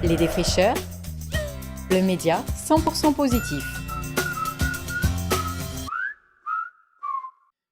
Les Défricheurs, le média 100% positif.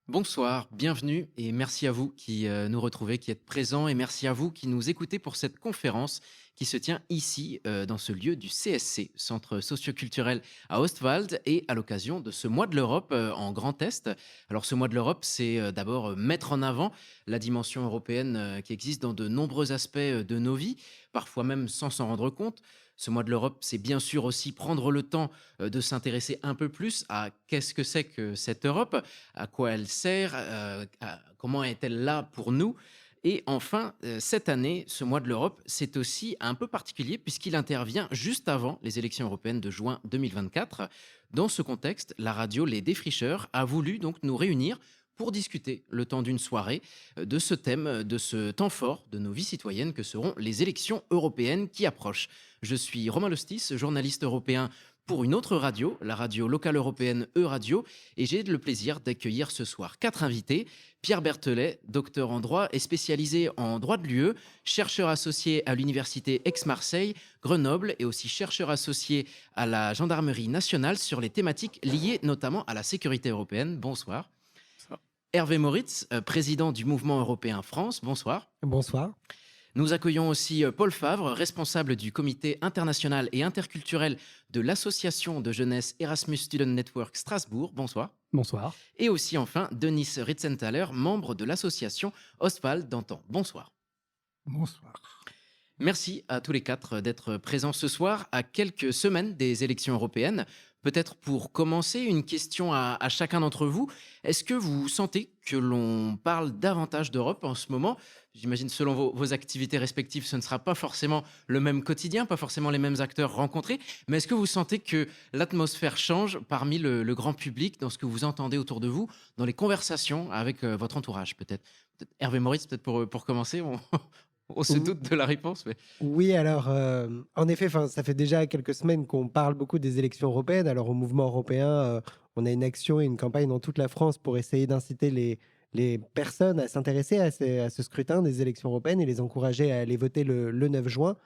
Bonsoir, bienvenue et merci à vous qui nous retrouvez, qui êtes présents et merci à vous qui nous écoutez pour cette conférence qui se tient ici dans ce lieu du CSC, Centre socioculturel à Ostwald et à l'occasion de ce mois de l'Europe en Grand Est. Alors ce mois de l'Europe, c'est d'abord mettre en avant la dimension européenne qui existe dans de nombreux aspects de nos vies, parfois même sans s'en rendre compte. Ce mois de l'Europe, c'est bien sûr aussi prendre le temps de s'intéresser un peu plus à qu'est-ce que c'est que cette Europe, à quoi elle sert, comment est-elle là pour nous. Et enfin, cette année, ce mois de l'Europe, c'est aussi un peu particulier puisqu'il intervient juste avant les élections européennes de juin 2024. Dans ce contexte, la radio Les Défricheurs a voulu donc nous réunir pour discuter le temps d'une soirée de ce thème, de ce temps fort de nos vies citoyennes que seront les élections européennes qui approchent. Je suis Romain Lostis, journaliste européen pour une autre radio, la radio locale européenne E-Radio, et j'ai le plaisir d'accueillir ce soir 4 invités. Pierre Berthelet, docteur en droit et spécialisé en droit de l'UE, chercheur associé à l'université Aix-Marseille, Grenoble et aussi chercheur associé à la gendarmerie nationale sur les thématiques liées notamment à la sécurité européenne. Bonsoir. Ça. Hervé Moritz, président du Mouvement européen France. Bonsoir. Bonsoir. Nous accueillons aussi Paul Favre, responsable du comité international et interculturel de l'association de jeunesse Erasmus Student Network Strasbourg. Bonsoir. Bonsoir. Et aussi enfin Denis Ritzenthaler, membre de l'association Ostwald d'Antan. Bonsoir. Bonsoir. Merci à tous les quatre d'être présents ce soir à quelques semaines des élections européennes. Peut-être pour commencer, une question à chacun d'entre vous. Est-ce que vous sentez que l'on parle davantage d'Europe en ce moment ? J'imagine selon vos activités respectives, ce ne sera pas forcément le même quotidien, pas forcément les mêmes acteurs rencontrés, mais est-ce que vous sentez que l'atmosphère change parmi le grand public, dans ce que vous entendez autour de vous, dans les conversations avec votre entourage peut-être Hervé Moritz, peut-être pour commencer, on se doute de la réponse. Mais... Oui, alors, en effet, ça fait déjà quelques semaines qu'on parle beaucoup des élections européennes. Alors, au mouvement européen, on a une action et une campagne dans toute la France pour essayer d'inciter les personnes à s'intéresser à ce scrutin des élections européennes et les encourager à aller voter le 9 juin.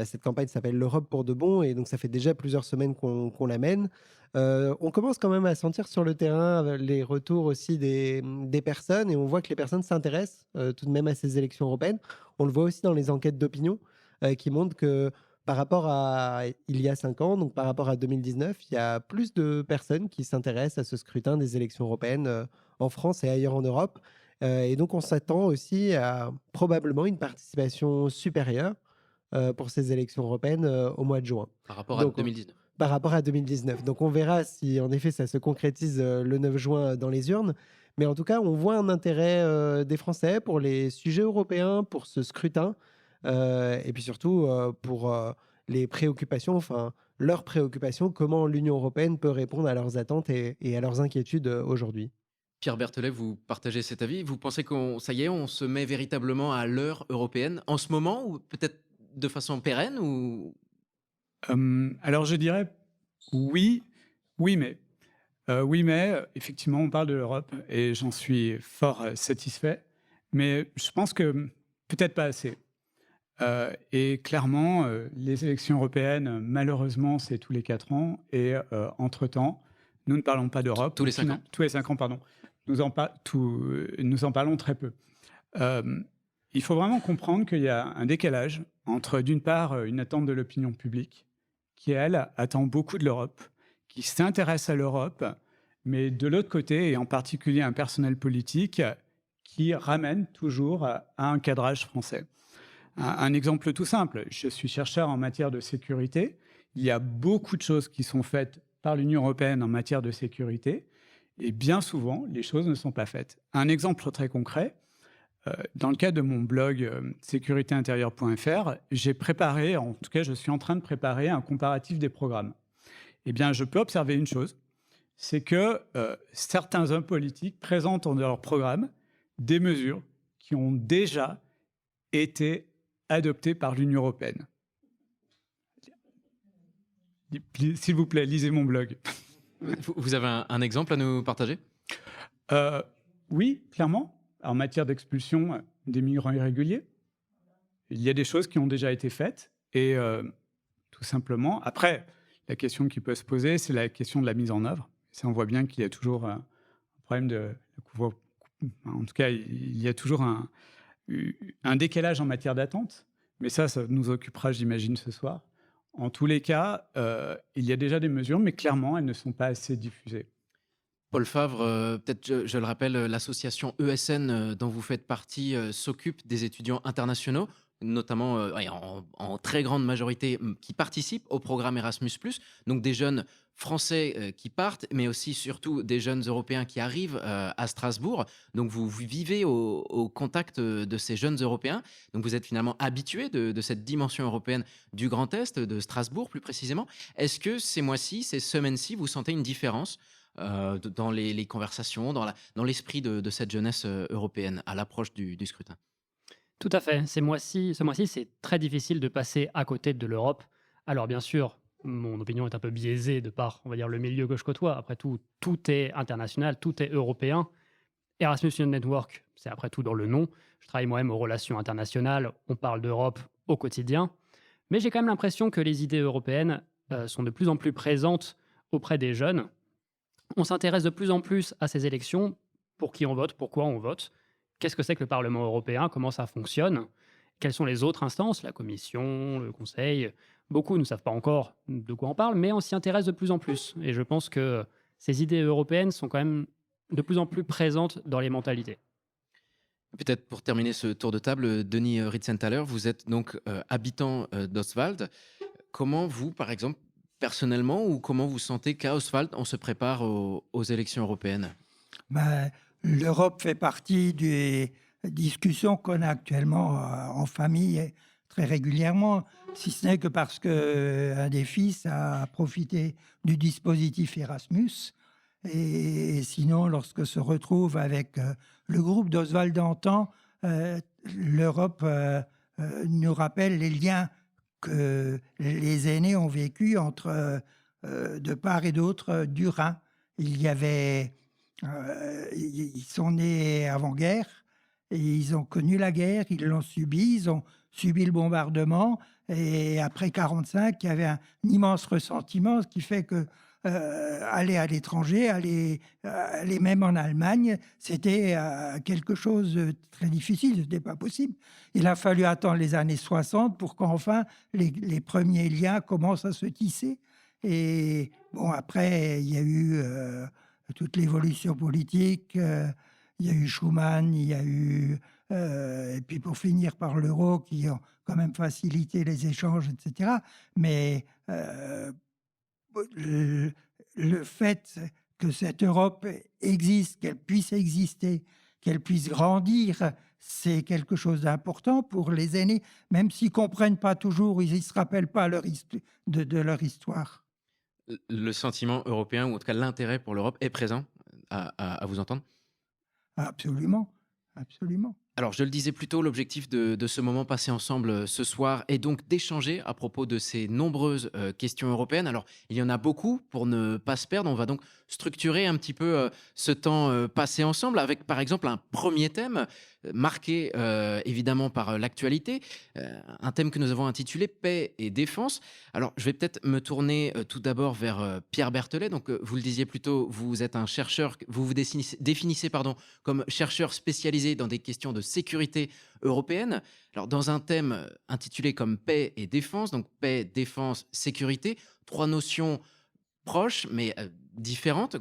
Cette campagne s'appelle l'Europe pour de bon et donc ça fait déjà plusieurs semaines qu'on la mène. On commence quand même à sentir sur le terrain les retours aussi des personnes et on voit que les personnes s'intéressent tout de même à ces élections européennes. On le voit aussi dans les enquêtes d'opinion qui montrent que par rapport à il y a 5 ans, donc par rapport à 2019, il y a plus de personnes qui s'intéressent à ce scrutin des élections européennes en France et ailleurs en Europe. Et donc on s'attend aussi à probablement une participation supérieure pour ces élections européennes au mois de juin. Par rapport à Donc, 2019. par rapport à 2019. Donc on verra si en effet ça se concrétise le 9 juin dans les urnes. Mais en tout cas, on voit un intérêt des Français pour les sujets européens, pour ce scrutin, et puis surtout pour les préoccupations, enfin leurs préoccupations, comment l'Union européenne peut répondre à leurs attentes et à leurs inquiétudes aujourd'hui. Pierre Berthelet, vous partagez cet avis? Vous pensez ça y est, on se met véritablement à l'heure européenne en ce moment ou peut-être de façon pérenne ou... Alors je dirais oui, oui mais. Oui mais, effectivement on parle de l'Europe et j'en suis fort satisfait, mais je pense que peut-être pas assez. Et clairement, les élections européennes, malheureusement, c'est tous les 4 ans et entre-temps, nous ne parlons pas d'Europe. Tous les 5 ans. Tous les 5 ans, pardon. Nous en parlons très peu. Il faut vraiment comprendre qu'il y a un décalage entre, d'une part, une attente de l'opinion publique, qui, elle, attend beaucoup de l'Europe, qui s'intéresse à l'Europe, mais de l'autre côté, et en particulier un personnel politique, qui ramène toujours à un cadrage français. Un exemple tout simple, je suis chercheur en matière de sécurité. Il y a beaucoup de choses qui sont faites par l'Union européenne en matière de sécurité, et bien souvent, les choses ne sont pas faites. Un exemple très concret, dans le cadre de mon blog sécuritéintérieure.fr, j'ai préparé, en tout cas je suis en train de préparer un comparatif des programmes. Eh bien, je peux observer une chose, c'est que certains hommes politiques présentent dans leur programme des mesures qui ont déjà été adoptées par l'Union européenne. S'il vous plaît, lisez mon blog. Vous avez un exemple à nous partager ? Oui, clairement. En matière d'expulsion des migrants irréguliers, il y a des choses qui ont déjà été faites et tout simplement. Après, la question qui peut se poser, c'est la question de la mise en œuvre. Ça, on voit bien qu'il y a toujours un problème de couvre-feu. En tout cas, il y a toujours un décalage en matière d'attente. Mais ça nous occupera, j'imagine, ce soir. En tous les cas, il y a déjà des mesures, mais clairement, elles ne sont pas assez diffusées. Paul Favre, peut-être je le rappelle, l'association ESN dont vous faites partie s'occupe des étudiants internationaux, notamment ouais, en très grande majorité qui participent au programme Erasmus+, donc des jeunes français qui partent, mais aussi surtout des jeunes européens qui arrivent à Strasbourg. Donc vous vivez au contact de ces jeunes européens, donc vous êtes finalement habitué de cette dimension européenne du Grand Est, de Strasbourg plus précisément. Est-ce que ces mois-ci, ces semaines-ci, vous sentez une différence dans les conversations, dans l'esprit de cette jeunesse européenne à l'approche du scrutin? Tout à fait. Ce mois-ci, c'est très difficile de passer à côté de l'Europe. Alors bien sûr, mon opinion est un peu biaisée de par, on va dire, le milieu que je côtoie. Après tout, tout est international, tout est européen. Erasmus Young Network, c'est après tout dans le nom. Je travaille moi-même aux relations internationales, on parle d'Europe au quotidien. Mais j'ai quand même l'impression que les idées européennes sont de plus en plus présentes auprès des jeunes. On s'intéresse de plus en plus à ces élections, pour qui on vote, pourquoi on vote, qu'est-ce que c'est que le Parlement européen, comment ça fonctionne, quelles sont les autres instances, la Commission, le Conseil. Beaucoup ne savent pas encore de quoi on parle, mais on s'y intéresse de plus en plus. Et je pense que ces idées européennes sont quand même de plus en plus présentes dans les mentalités. Peut-être pour terminer ce tour de table, Denis Ritzenthaler, vous êtes donc habitant d'Oswald. Comment vous, par exemple, personnellement, ou comment vous sentez qu'à Oswald, on se prépare aux élections européennes? L'Europe fait partie des discussions qu'on a actuellement en famille très régulièrement, si ce n'est que parce qu'un des fils a profité du dispositif Erasmus. Et sinon, lorsque se retrouve avec le groupe d'Oswald d'antan, l'Europe nous rappelle les liens que les aînés ont vécu entre de part et d'autre du Rhin. Il y avait ils sont nés avant-guerre et ils ont connu la guerre, ils l'ont subi, ils ont subi le bombardement et après 1945, il y avait un immense ressentiment, ce qui fait que aller à l'étranger, aller même en Allemagne, c'était quelque chose de très difficile, ce n'était pas possible. Il a fallu attendre les années 60 pour qu'enfin les premiers liens commencent à se tisser. Et bon, après, il y a eu toute l'évolution politique, il y a eu Schuman, il y a eu... et puis pour finir par l'euro, qui ont quand même facilité les échanges, etc. Mais le fait que cette Europe existe, qu'elle puisse exister, qu'elle puisse grandir, c'est quelque chose d'important pour les aînés, même s'ils ne comprennent pas toujours, ils ne se rappellent pas de leur histoire. Le sentiment européen, ou en tout cas l'intérêt pour l'Europe, est présent à vous entendre? Absolument, absolument. Alors, je le disais plus tôt, l'objectif de ce moment passé ensemble ce soir est donc d'échanger à propos de ces nombreuses questions européennes. Alors, il y en a beaucoup pour ne pas se perdre. On va donc structurer un petit peu ce temps passé ensemble avec, par exemple, un premier thème marqué évidemment par l'actualité, un thème que nous avons intitulé Paix et défense. Alors, je vais peut-être me tourner tout d'abord vers Pierre Berthelet. Donc, vous le disiez plus tôt, vous êtes un chercheur, vous vous définissez comme chercheur spécialisé dans des questions de sécurité européenne. Alors, dans un thème intitulé comme paix et défense, donc paix, défense, sécurité, trois notions proches mais différentes.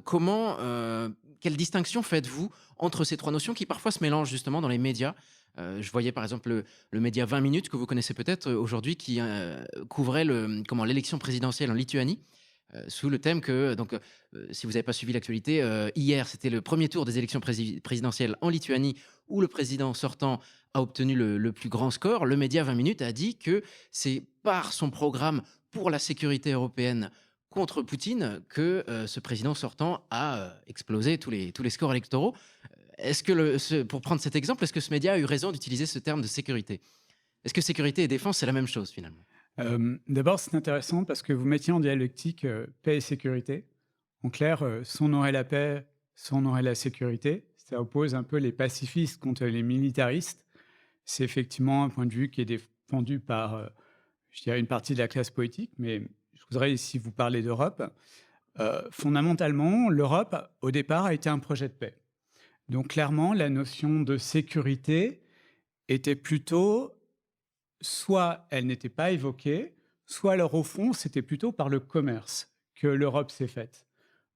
Quelle distinction faites-vous entre ces trois notions qui parfois se mélangent justement dans les médias? Je voyais par exemple le média 20 minutes que vous connaissez peut-être aujourd'hui qui couvrait l'élection présidentielle en Lituanie. Sous le thème que, si vous n'avez pas suivi l'actualité, hier, c'était le premier tour des élections présidentielles en Lituanie où le président sortant a obtenu le plus grand score. Le média 20 minutes a dit que c'est par son programme pour la sécurité européenne contre Poutine que ce président sortant a explosé tous les scores électoraux. Est-ce que, pour prendre cet exemple, est-ce que ce média a eu raison d'utiliser ce terme de sécurité? Est-ce que sécurité et défense, c'est la même chose finalement? D'abord, c'est intéressant parce que vous mettiez en dialectique paix et sécurité. En clair, soit on aurait la paix, soit on aurait la sécurité. Ça oppose un peu les pacifistes contre les militaristes. C'est effectivement un point de vue qui est défendu par je dirais, une partie de la classe politique, mais je voudrais ici vous parler d'Europe. Fondamentalement, l'Europe, au départ, a été un projet de paix. Donc clairement, la notion de sécurité était plutôt, soit elle n'était pas évoquée, soit alors au fond, c'était plutôt par le commerce que l'Europe s'est faite.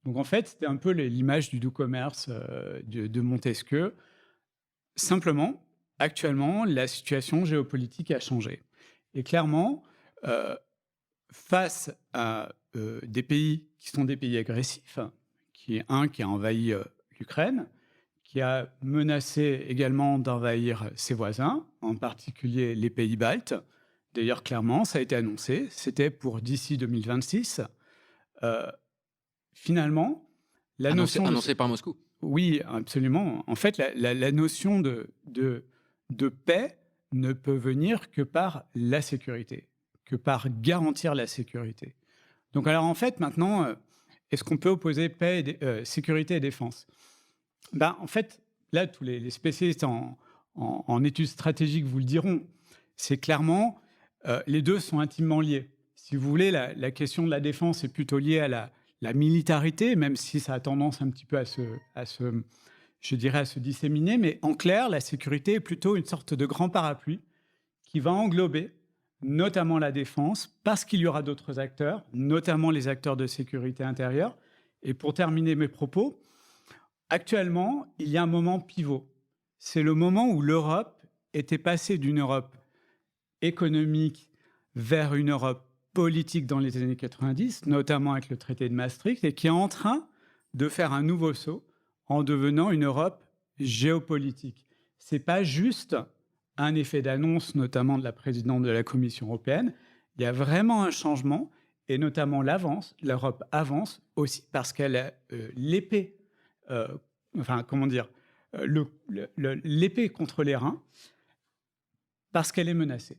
Donc en fait, c'était un peu l'image du doux commerce de Montesquieu. Simplement, actuellement, la situation géopolitique a changé. Et clairement, face à des pays qui sont des pays agressifs, qui a envahi l'Ukraine, qui a menacé également d'envahir ses voisins, en particulier les pays baltes. D'ailleurs, clairement, ça a été annoncé, c'était pour d'ici 2026. Finalement, la notion... Annoncé par Moscou. Oui, absolument. En fait, la notion de paix ne peut venir que par la sécurité, que par garantir la sécurité. Donc alors en fait, maintenant, est-ce qu'on peut opposer paix sécurité et défense? En fait, là, tous les spécialistes en études stratégiques vous le diront, c'est clairement, les deux sont intimement liés. Si vous voulez, la question de la défense est plutôt liée à la militarité, même si ça a tendance un petit peu à se disséminer, mais en clair, la sécurité est plutôt une sorte de grand parapluie qui va englober notamment la défense, parce qu'il y aura d'autres acteurs, notamment les acteurs de sécurité intérieure. Et pour terminer mes propos, actuellement, il y a un moment pivot. C'est le moment où l'Europe était passée d'une Europe économique vers une Europe politique dans les années 90, notamment avec le traité de Maastricht, et qui est en train de faire un nouveau saut en devenant une Europe géopolitique. Ce n'est pas juste un effet d'annonce, notamment de la présidente de la Commission européenne. Il y a vraiment un changement, et notamment l'Europe avance aussi parce qu'elle a l'épée, l'épée contre les reins, parce qu'elle est menacée.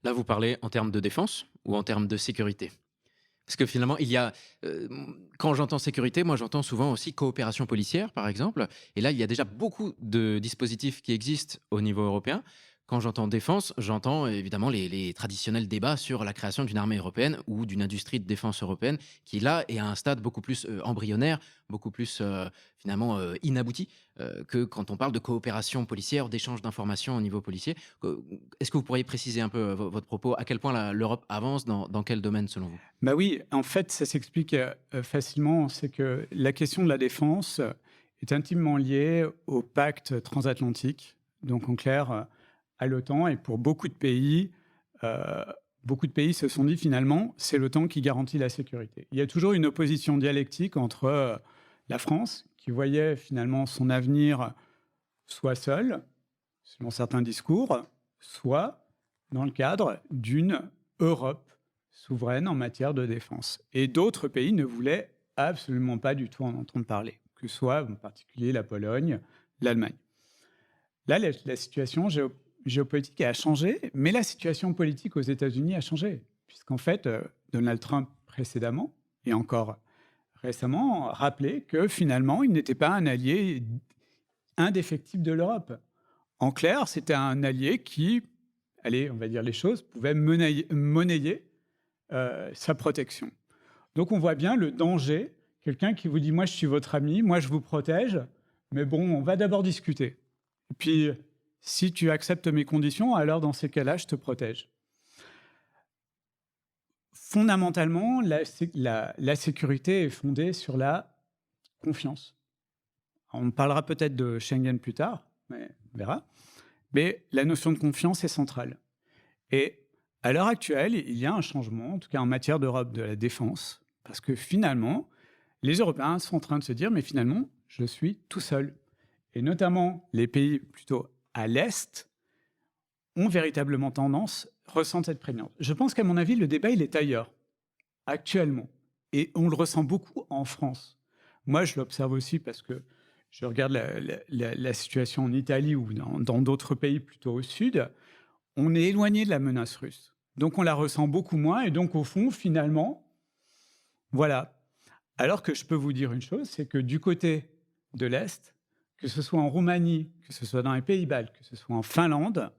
Là, vous parlez en termes de défense ou en termes de sécurité? Parce que finalement, quand j'entends sécurité, moi j'entends souvent aussi coopération policière, par exemple. Et là, il y a déjà beaucoup de dispositifs qui existent au niveau européen. Quand j'entends défense, j'entends évidemment les traditionnels débats sur la création d'une armée européenne ou d'une industrie de défense européenne qui, là, est à un stade beaucoup plus embryonnaire, beaucoup plus finalement inabouti que quand on parle de coopération policière, d'échange d'informations au niveau policier. Est-ce que vous pourriez préciser un peu votre propos? À quel point l'Europe avance dans quel domaine selon vous? Oui, en fait, ça s'explique facilement. C'est que la question de la défense est intimement liée au pacte transatlantique. Donc, en clair, à l'OTAN, et pour beaucoup de pays se sont dit finalement, c'est l'OTAN qui garantit la sécurité. Il y a toujours une opposition dialectique entre la France, qui voyait finalement son avenir soit seule, selon certains discours, soit dans le cadre d'une Europe souveraine en matière de défense. Et d'autres pays ne voulaient absolument pas du tout en entendre parler, que ce soit en particulier la Pologne, l'Allemagne. Là, la situation géopolitique a changé, mais la situation politique aux États-Unis a changé, puisqu'en fait, Donald Trump précédemment, et encore récemment, rappelait que finalement, il n'était pas un allié indéfectible de l'Europe. En clair, c'était un allié qui, allez, on va dire les choses, pouvait monnayer sa protection. Donc on voit bien le danger, quelqu'un qui vous dit « moi je suis votre ami, moi je vous protège, mais bon, on va d'abord discuter. Et puis, si tu acceptes mes conditions, alors dans ces cas-là, je te protège. » Fondamentalement, la sécurité est fondée sur la confiance. On parlera peut-être de Schengen plus tard, mais on verra. Mais la notion de confiance est centrale. Et à l'heure actuelle, il y a un changement, en tout cas en matière d'Europe de la défense, parce que finalement, les Européens sont en train de se dire « mais finalement, je suis tout seul ». Et notamment, les pays plutôt à l'Est ont véritablement tendance, ressentent cette prégnance. Je pense qu'à mon avis, le débat, il est ailleurs, actuellement. Et on le ressent beaucoup en France. Moi, je l'observe aussi parce que je regarde la situation en Italie ou dans d'autres pays plutôt au sud. On est éloigné de la menace russe. Donc, on la ressent beaucoup moins. Et donc, au fond, finalement, voilà. Alors que je peux vous dire une chose, c'est que du côté de l'Est, que ce soit en Roumanie, que ce soit dans les Pays-Bas, que ce soit en Finlande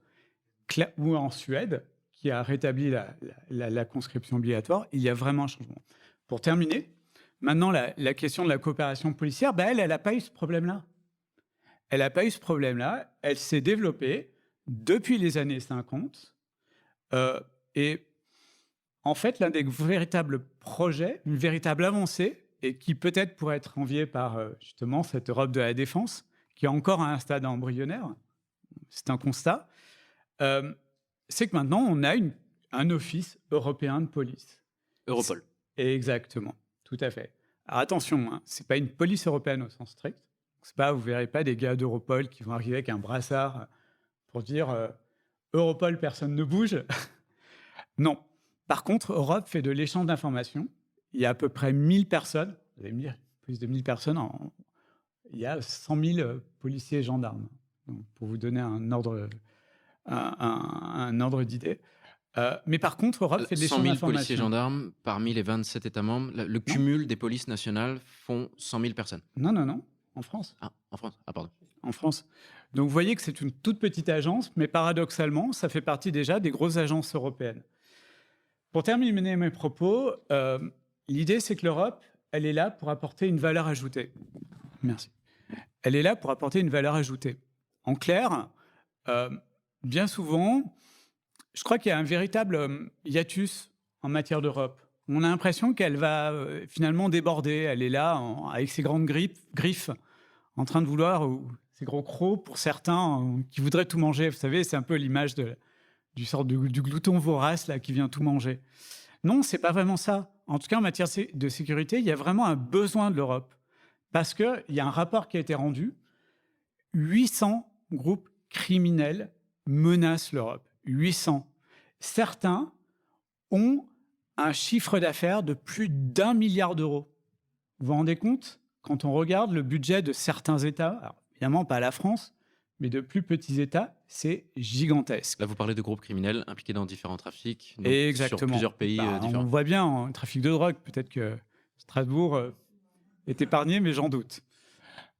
ou en Suède, qui a rétabli la conscription obligatoire, il y a vraiment un changement. Pour terminer, maintenant, la question de la coopération policière, elle n'a pas eu ce problème-là. Elle n'a pas eu ce problème-là. Elle s'est développée depuis les années 50. Et en fait, l'un des véritables projets, une véritable avancée, et qui peut-être pourrait être enviée par justement cette Europe de la défense, qui est encore à un stade embryonnaire, c'est un constat, c'est que maintenant, on a un office européen de police. Europol. Exactement, tout à fait. Alors attention, hein, ce n'est pas une police européenne au sens strict. Vous ne verrez pas des gars d'Europol qui vont arriver avec un brassard pour dire Europol, personne ne bouge. Non. Par contre, Europe fait de l'échange d'informations. Il y a à peu près 1000 personnes, vous allez me dire, plus de 1000 personnes, il y a 100 000 policiers et gendarmes. Donc, pour vous donner un ordre d'idée. Mais par contre, Europe fait de 100 l'échange 000 d'informations. policiers gendarmes parmi les 27 États membres. Le cumul des polices nationales font 100 000 personnes. Non, en France. Ah, en France. Ah, pardon. En France. Donc, vous voyez que c'est une toute petite agence, mais paradoxalement, ça fait partie déjà des grosses agences européennes. Pour terminer mes propos, l'idée, c'est que l'Europe, elle est là pour apporter une valeur ajoutée. Merci. Elle est là pour apporter une valeur ajoutée. En clair, bien souvent, je crois qu'il y a un véritable hiatus en matière d'Europe. On a l'impression qu'elle va finalement déborder. Elle est là avec ses grandes griffes, en train de vouloir, ou ses gros crocs pour certains qui voudraient tout manger. Vous savez, c'est un peu l'image du sort du glouton vorace là, qui vient tout manger. Non, c'est pas vraiment ça. En tout cas, en matière de sécurité, il y a vraiment un besoin de l'Europe. Parce qu'il y a un rapport qui a été rendu. 800 groupes criminels menacent l'Europe. 800. Certains ont un chiffre d'affaires de plus d'1 milliard d'euros. Vous vous rendez compte? Quand on regarde le budget de certains États, alors évidemment pas la France, mais de plus petits États, c'est gigantesque. Là, vous parlez de groupes criminels impliqués dans différents trafics, donc Exactement. sur plusieurs pays différents. On voit bien en trafic de drogue, peut-être que Strasbourg est épargné, mais j'en doute.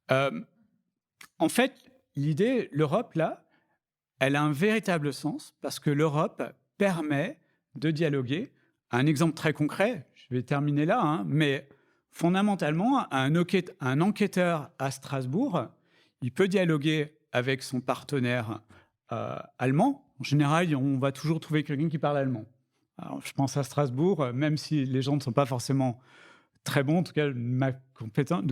En fait, l'idée, l'Europe, là, elle a un véritable sens parce que l'Europe permet de dialoguer. Un exemple très concret, je vais terminer là, hein, mais fondamentalement, un enquêteur à Strasbourg, il peut dialoguer avec son partenaire allemand. En général, on va toujours trouver quelqu'un qui parle allemand. Alors, je pense à Strasbourg, même si les gens ne sont pas forcément très bons, en tout cas, ma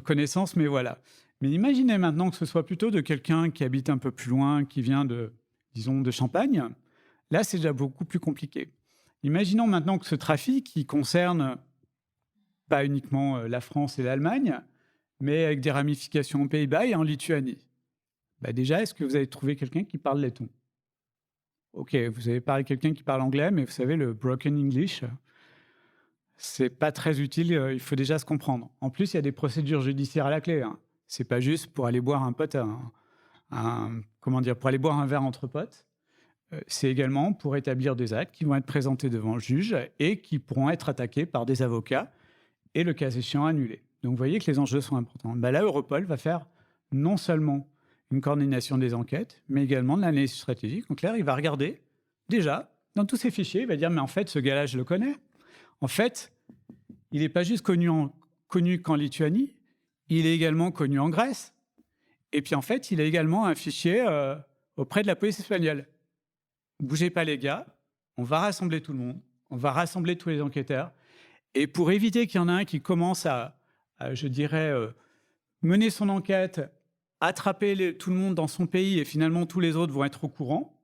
connaissance, mais voilà. Mais imaginez maintenant que ce soit plutôt de quelqu'un qui habite un peu plus loin, qui vient disons, de Champagne. Là, c'est déjà beaucoup plus compliqué. Imaginons maintenant que ce trafic, qui concerne pas uniquement la France et l'Allemagne, mais avec des ramifications aux Pays-Bas et en Lituanie. Déjà, est-ce que vous avez trouvé quelqu'un qui parle letton? Ok, vous avez parlé quelqu'un qui parle anglais, mais vous savez, le broken English, c'est pas très utile, il faut déjà se comprendre. En plus, il y a des procédures judiciaires à la clé. Hein. C'est pas juste pour aller boire pour aller boire un verre entre potes. C'est également pour établir des actes qui vont être présentés devant le juge et qui pourront être attaqués par des avocats et, le cas échéant, annulés. Donc, vous voyez que les enjeux sont importants. Là, Europol va faire non seulement une coordination des enquêtes, mais également de l'analyse stratégique. Donc, là, il va regarder, déjà, dans tous ces fichiers, il va dire, mais en fait, ce gars-là, je le connais. En fait, il n'est pas juste connu qu'en Lituanie, il est également connu en Grèce. Et puis, en fait, il a également un fichier auprès de la police espagnole. Bougez pas, les gars, on va rassembler tout le monde, on va rassembler tous les enquêteurs. Et pour éviter qu'il y en ait un qui commence à je dirais, mener son enquête, attraper tout le monde dans son pays et finalement tous les autres vont être au courant,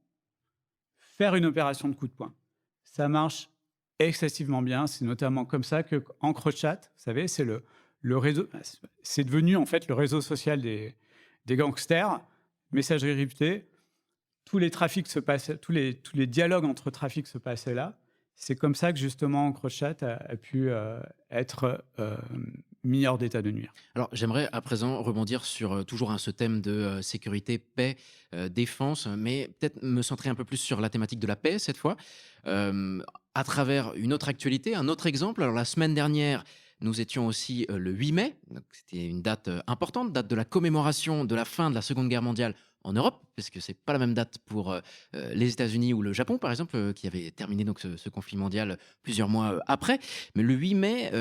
faire une opération de coup de poing. Ça marche excessivement bien. C'est notamment comme ça que EncreChat, vous savez, c'est le réseau, c'est devenu en fait le réseau social des gangsters, messagerie cryptée. Tous les trafics se passaient, tous les dialogues entre trafics se passaient là. C'est comme ça que justement EncreChat a pu être mis hors d'état de nuire. Alors, j'aimerais à présent rebondir sur toujours ce thème de sécurité, paix, défense, mais peut-être me centrer un peu plus sur la thématique de la paix cette fois, à travers une autre actualité, un autre exemple. Alors, la semaine dernière, Nous étions aussi le 8 mai, donc c'était une date importante, date de la commémoration de la fin de la Seconde Guerre mondiale en Europe, parce que c'est pas la même date pour les États-Unis ou le Japon, par exemple, qui avait terminé donc ce conflit mondial plusieurs mois après. Mais le 8 mai,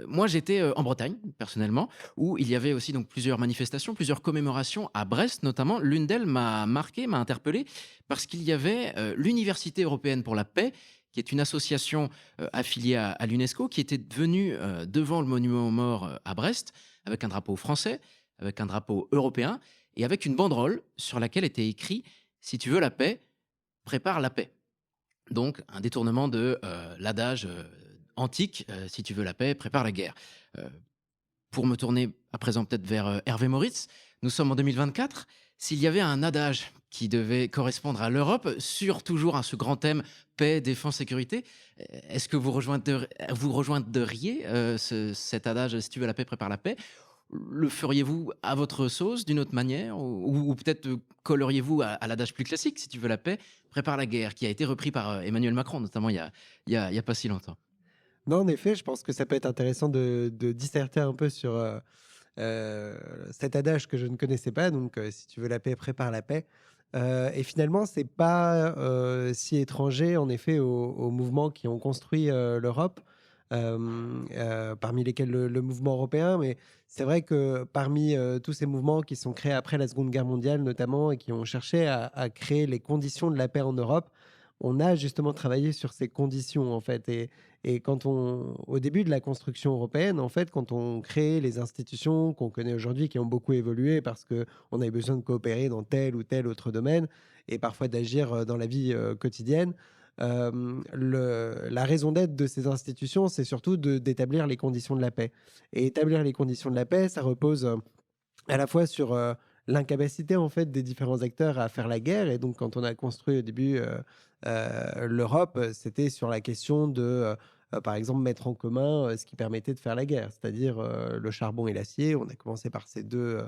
moi j'étais en Bretagne, personnellement, où il y avait aussi donc plusieurs manifestations, plusieurs commémorations à Brest notamment. L'une d'elles m'a marqué, m'a interpellé, parce qu'il y avait l'Université européenne pour la paix, qui est une association affiliée à l'UNESCO, qui était venue devant le monument aux morts à Brest, avec un drapeau français, avec un drapeau européen, et avec une banderole sur laquelle était écrit Si tu veux la paix, prépare la paix. Donc, un détournement de l'adage antique Si tu veux la paix, prépare la guerre. Euh, pour me tourner à présent peut-être vers Hervé Moritz, nous sommes en 2024. S'il y avait un adage qui devait correspondre à l'Europe sur toujours ce grand thème paix, défense, sécurité, est-ce que vous rejoindriez cet adage Si tu veux la paix, prépare la paix? Le feriez-vous à votre sauce d'une autre manière ou peut-être colleriez-vous à l'adage plus classique Si tu veux la paix, prépare la guerre, qui a été repris par Emmanuel Macron, notamment il y a pas si longtemps. Non, en effet, je pense que ça peut être intéressant de disserter un peu sur cet adage que je ne connaissais pas. Donc, si tu veux la paix, prépare la paix. Et finalement, c'est pas si étranger, en effet, aux mouvements qui ont construit l'Europe, parmi lesquels le mouvement européen. Mais c'est vrai que parmi tous ces mouvements qui sont créés après la Seconde Guerre mondiale, notamment, et qui ont cherché à créer les conditions de la paix en Europe, on a justement travaillé sur ces conditions, en fait. Et au début de la construction européenne, en fait, quand on crée les institutions qu'on connaît aujourd'hui, qui ont beaucoup évolué parce qu'on avait besoin de coopérer dans tel ou tel autre domaine et parfois d'agir dans la vie quotidienne, la raison d'être de ces institutions, c'est surtout d'établir les conditions de la paix. Et établir les conditions de la paix, ça repose à la fois sur l'incapacité en fait des différents acteurs à faire la guerre. Et donc, quand on a construit au début l'Europe, c'était sur la question de, par exemple, mettre en commun ce qui permettait de faire la guerre, c'est-à-dire le charbon et l'acier. On a commencé par ces deux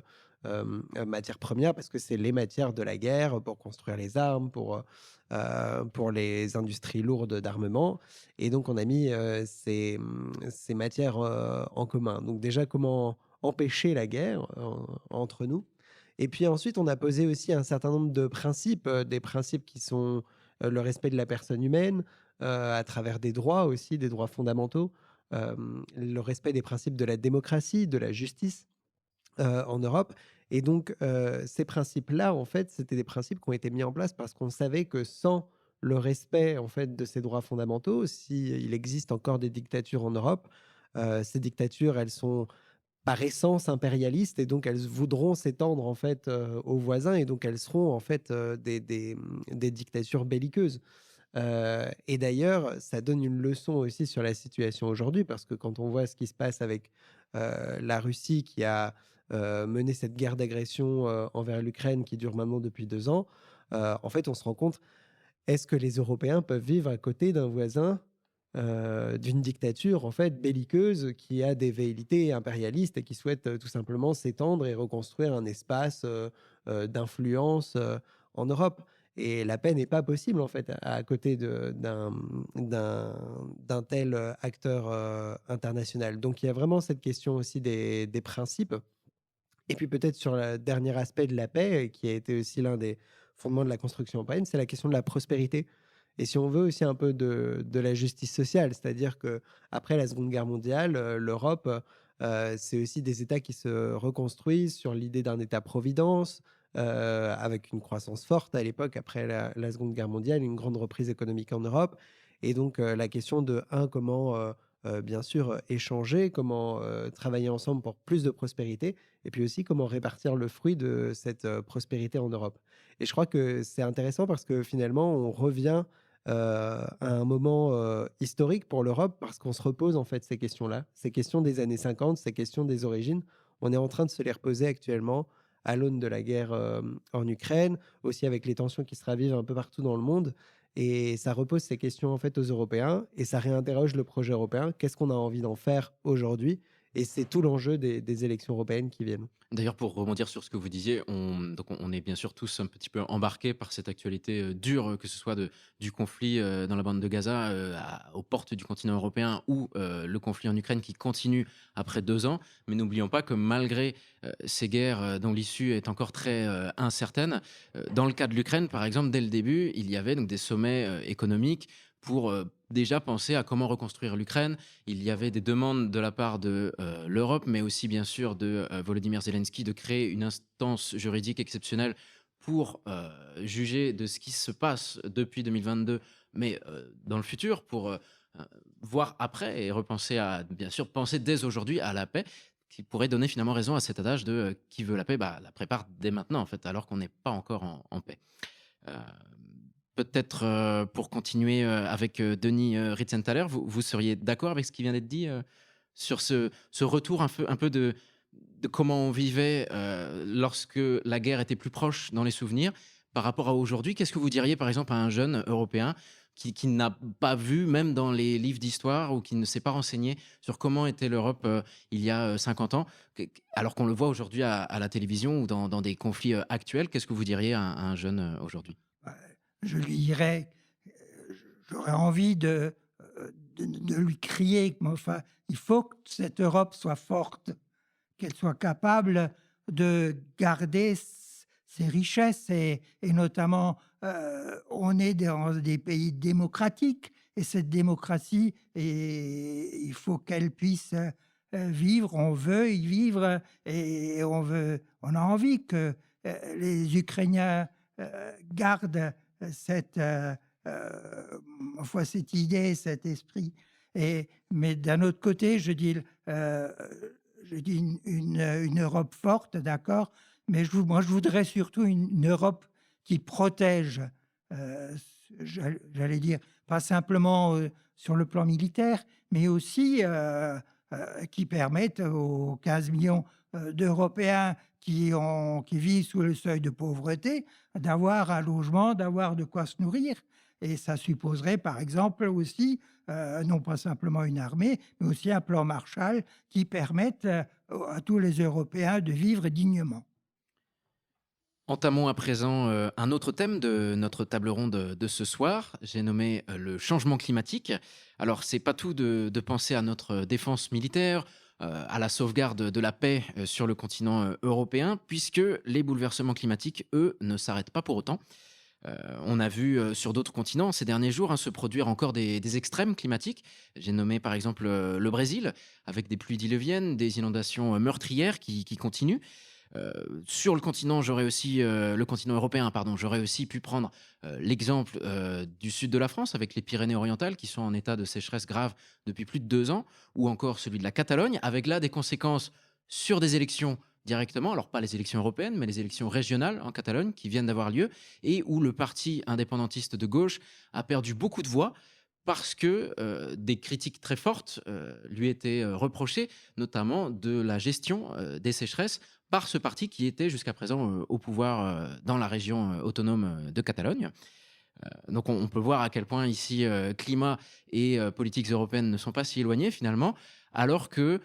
matières premières parce que c'est les matières de la guerre pour construire les armes, pour les industries lourdes d'armement. Et donc, on a mis ces matières en commun. Donc, déjà, comment empêcher la guerre entre nous. Et puis ensuite, on a posé aussi un certain nombre de principes, des principes qui sont le respect de la personne humaine, à travers des droits aussi, des droits fondamentaux, euh, le respect des principes de la démocratie, de la justice en Europe. Et donc, ces principes-là, en fait, c'était des principes qui ont été mis en place parce qu'on savait que sans le respect en fait de ces droits fondamentaux, s'il existe encore des dictatures en Europe, ces dictatures, elles sont par essence impérialistes et donc elles voudront s'étendre en fait aux voisins et donc elles seront en fait des dictatures belliqueuses. Et d'ailleurs, ça donne une leçon aussi sur la situation aujourd'hui parce que quand on voit ce qui se passe avec la Russie qui a mené cette guerre d'agression envers l'Ukraine qui dure maintenant depuis 2 ans, en fait, on se rend compte, est-ce que les Européens peuvent vivre à côté d'un voisin d'une dictature en fait belliqueuse qui a des velléités impérialistes et qui souhaite tout simplement s'étendre et reconstruire un espace d'influence en Europe. Et la paix n'est pas possible en fait à côté d'un tel acteur international. Donc il y a vraiment cette question aussi des principes. Et puis peut-être sur le dernier aspect de la paix, qui a été aussi l'un des fondements de la construction européenne, c'est la question de la prospérité. Et si on veut aussi un peu de la justice sociale, c'est-à-dire que après la Seconde Guerre mondiale, l'Europe, c'est aussi des États qui se reconstruisent sur l'idée d'un État-providence, avec une croissance forte à l'époque, après la Seconde Guerre mondiale, une grande reprise économique en Europe. Et donc la question de, comment, bien sûr, échanger, comment travailler ensemble pour plus de prospérité, et puis aussi comment répartir le fruit de cette prospérité en Europe. Et je crois que c'est intéressant parce que finalement, on revient à un moment historique pour l'Europe parce qu'on se repose en fait ces questions-là, ces questions des années 50, ces questions des origines. On est en train de se les reposer actuellement à l'aune de la guerre en Ukraine, aussi avec les tensions qui se ravivent un peu partout dans le monde. Et ça repose ces questions en fait aux Européens et ça réinterroge le projet européen. Qu'est-ce qu'on a envie d'en faire aujourd'hui? Et c'est tout l'enjeu des élections européennes qui viennent. D'ailleurs, pour rebondir sur ce que vous disiez, on est bien sûr tous un petit peu embarqués par cette actualité dure, que ce soit du conflit dans la bande de Gaza, aux portes du continent européen, ou le conflit en Ukraine qui continue après 2 ans. Mais n'oublions pas que malgré ces guerres dont l'issue est encore très incertaine, dans le cas de l'Ukraine, par exemple, dès le début, il y avait donc des sommets économiques pour déjà penser à comment reconstruire l'Ukraine. Il y avait des demandes de la part de l'Europe, mais aussi bien sûr de Volodymyr Zelensky de créer une instance juridique exceptionnelle pour juger de ce qui se passe depuis 2022, mais dans le futur, pour voir après et repenser à, bien sûr, penser dès aujourd'hui à la paix, qui pourrait donner finalement raison à cet adage de qui veut la paix, bah, la prépare dès maintenant, en fait, alors qu'on n'est pas encore en paix. Euh, Peut-être pour continuer avec Denis Ritzenthaler, vous seriez d'accord avec ce qui vient d'être dit sur ce retour un peu de comment on vivait lorsque la guerre était plus proche dans les souvenirs par rapport à aujourd'hui. Qu'est-ce que vous diriez par exemple à un jeune européen qui n'a pas vu, même dans les livres d'histoire, ou qui ne s'est pas renseigné sur comment était l'Europe il y a 50 ans, alors qu'on le voit aujourd'hui à la télévision ou dans des conflits actuels? Qu'est-ce que vous diriez à un jeune aujourd'hui? Je lui dirais, j'aurais envie de lui crier, enfin, il faut que cette Europe soit forte, qu'elle soit capable de garder ses richesses et notamment, on est dans des pays démocratiques et cette démocratie, il faut qu'elle puisse vivre, on veut y vivre et on a envie que les Ukrainiens gardent cette, cette idée, cet esprit. Mais d'un autre côté, je dis une Europe forte, d'accord, mais moi je voudrais surtout une Europe qui protège, j'allais dire, pas simplement sur le plan militaire, mais aussi qui permette aux 15 millions d'Européens qui vivent sous le seuil de pauvreté, d'avoir un logement, d'avoir de quoi se nourrir. Et ça supposerait, par exemple, aussi, non pas simplement une armée, mais aussi un plan Marshall qui permette à tous les Européens de vivre dignement. Entamons à présent un autre thème de notre table ronde de ce soir. J'ai nommé le changement climatique. Alors, c'est pas tout de penser à notre défense militaire, à la sauvegarde de la paix sur le continent européen, puisque les bouleversements climatiques, eux, ne s'arrêtent pas pour autant. On a vu sur d'autres continents ces derniers jours se produire encore des extrêmes climatiques. J'ai nommé par exemple le Brésil, avec des pluies diluviennes, des inondations meurtrières qui continuent. Sur le continent, le continent européen, pardon, j'aurais aussi pu prendre l'exemple du sud de la France avec les Pyrénées-Orientales qui sont en état de sécheresse grave depuis plus de 2 ans, ou encore celui de la Catalogne, avec là des conséquences sur des élections directement, alors pas les élections européennes, mais les élections régionales en Catalogne qui viennent d'avoir lieu, et où le parti indépendantiste de gauche a perdu beaucoup de voix parce que des critiques très fortes lui étaient reprochées, notamment de la gestion des sécheresses par ce parti qui était jusqu'à présent au pouvoir dans la région autonome de Catalogne. Donc on peut voir à quel point ici climat et politiques européennes ne sont pas si éloignés finalement, alors que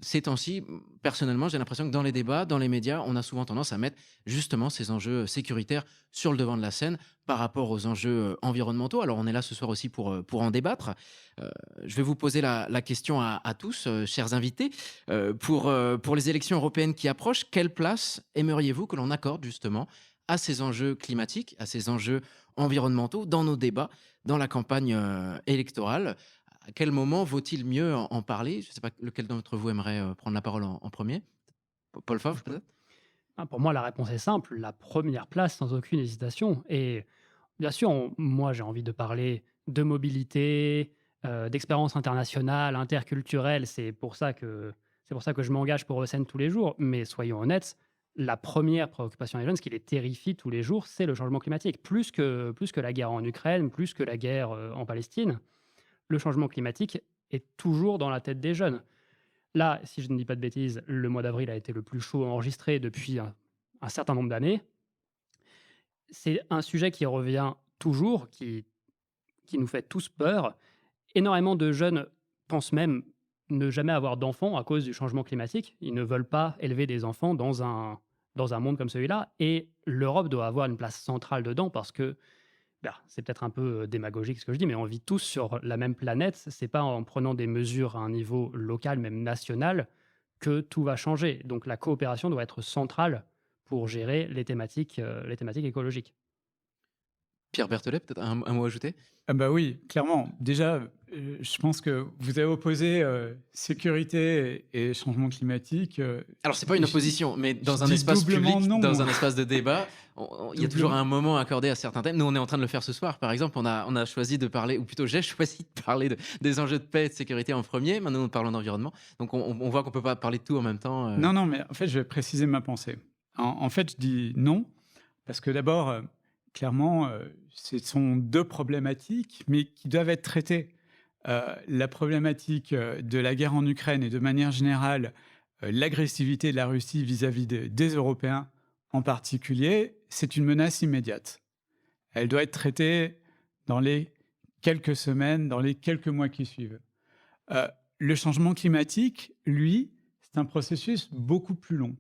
ces temps-ci, personnellement, j'ai l'impression que dans les débats, dans les médias, on a souvent tendance à mettre justement ces enjeux sécuritaires sur le devant de la scène par rapport aux enjeux environnementaux. Alors on est là ce soir aussi pour en débattre. Je vais vous poser la question à tous, chers invités. Pour les élections européennes qui approchent, quelle place aimeriez-vous que l'on accorde justement à ces enjeux climatiques, à ces enjeux environnementaux dans nos débats, dans la campagne électorale? À quel moment vaut-il mieux en parler? Je ne sais pas lequel d'entre vous aimerait prendre la parole en premier. Paul Favre, peut-être? Pour moi, la réponse est simple. La première place, sans aucune hésitation. Et bien sûr, moi, j'ai envie de parler de mobilité, d'expérience internationale, interculturelle. C'est pour ça que je m'engage pour Eurocène tous les jours. Mais soyons honnêtes, la première préoccupation des jeunes, ce qui les terrifie tous les jours, c'est le changement climatique. Plus que la guerre en Ukraine, plus que la guerre en Palestine, le changement climatique est toujours dans la tête des jeunes. Là, si je ne dis pas de bêtises, le mois d'avril a été le plus chaud enregistré depuis un certain nombre d'années. C'est un sujet qui revient toujours, qui nous fait tous peur. Énormément de jeunes pensent même ne jamais avoir d'enfants à cause du changement climatique. Ils ne veulent pas élever des enfants dans un monde comme celui-là. Et l'Europe doit avoir une place centrale dedans parce que, c'est peut-être un peu démagogique ce que je dis, mais on vit tous sur la même planète. C'est pas en prenant des mesures à un niveau local, même national, que tout va changer. Donc la coopération doit être centrale pour gérer les thématiques écologiques. Pierre Berthelet, peut-être un mot à ajouter? Ah bah oui, clairement. Déjà, je pense que vous avez opposé sécurité et changement climatique. Alors, c'est pas une je- opposition, mais dans je un dis espace doublement public, non. dans un espace de débat, il y a toujours Doublement. un moment accordé à certains thèmes. Nous, on est en train de le faire ce soir, par exemple. On a choisi de parler, ou plutôt j'ai choisi de parler des enjeux de paix et de sécurité en premier. Maintenant, nous parlons d'environnement. Donc, on voit qu'on peut pas parler de tout en même temps. Non, non, mais en fait, je vais préciser ma pensée. En fait, je dis non, parce que d'abord, clairement, ce sont deux problématiques, mais qui doivent être traitées. La problématique de la guerre en Ukraine et de manière générale, l'agressivité de la Russie vis-à-vis des Européens en particulier, c'est une menace immédiate. Elle doit être traitée dans les quelques semaines, dans les quelques mois qui suivent. Le changement climatique, lui, c'est un processus beaucoup plus long.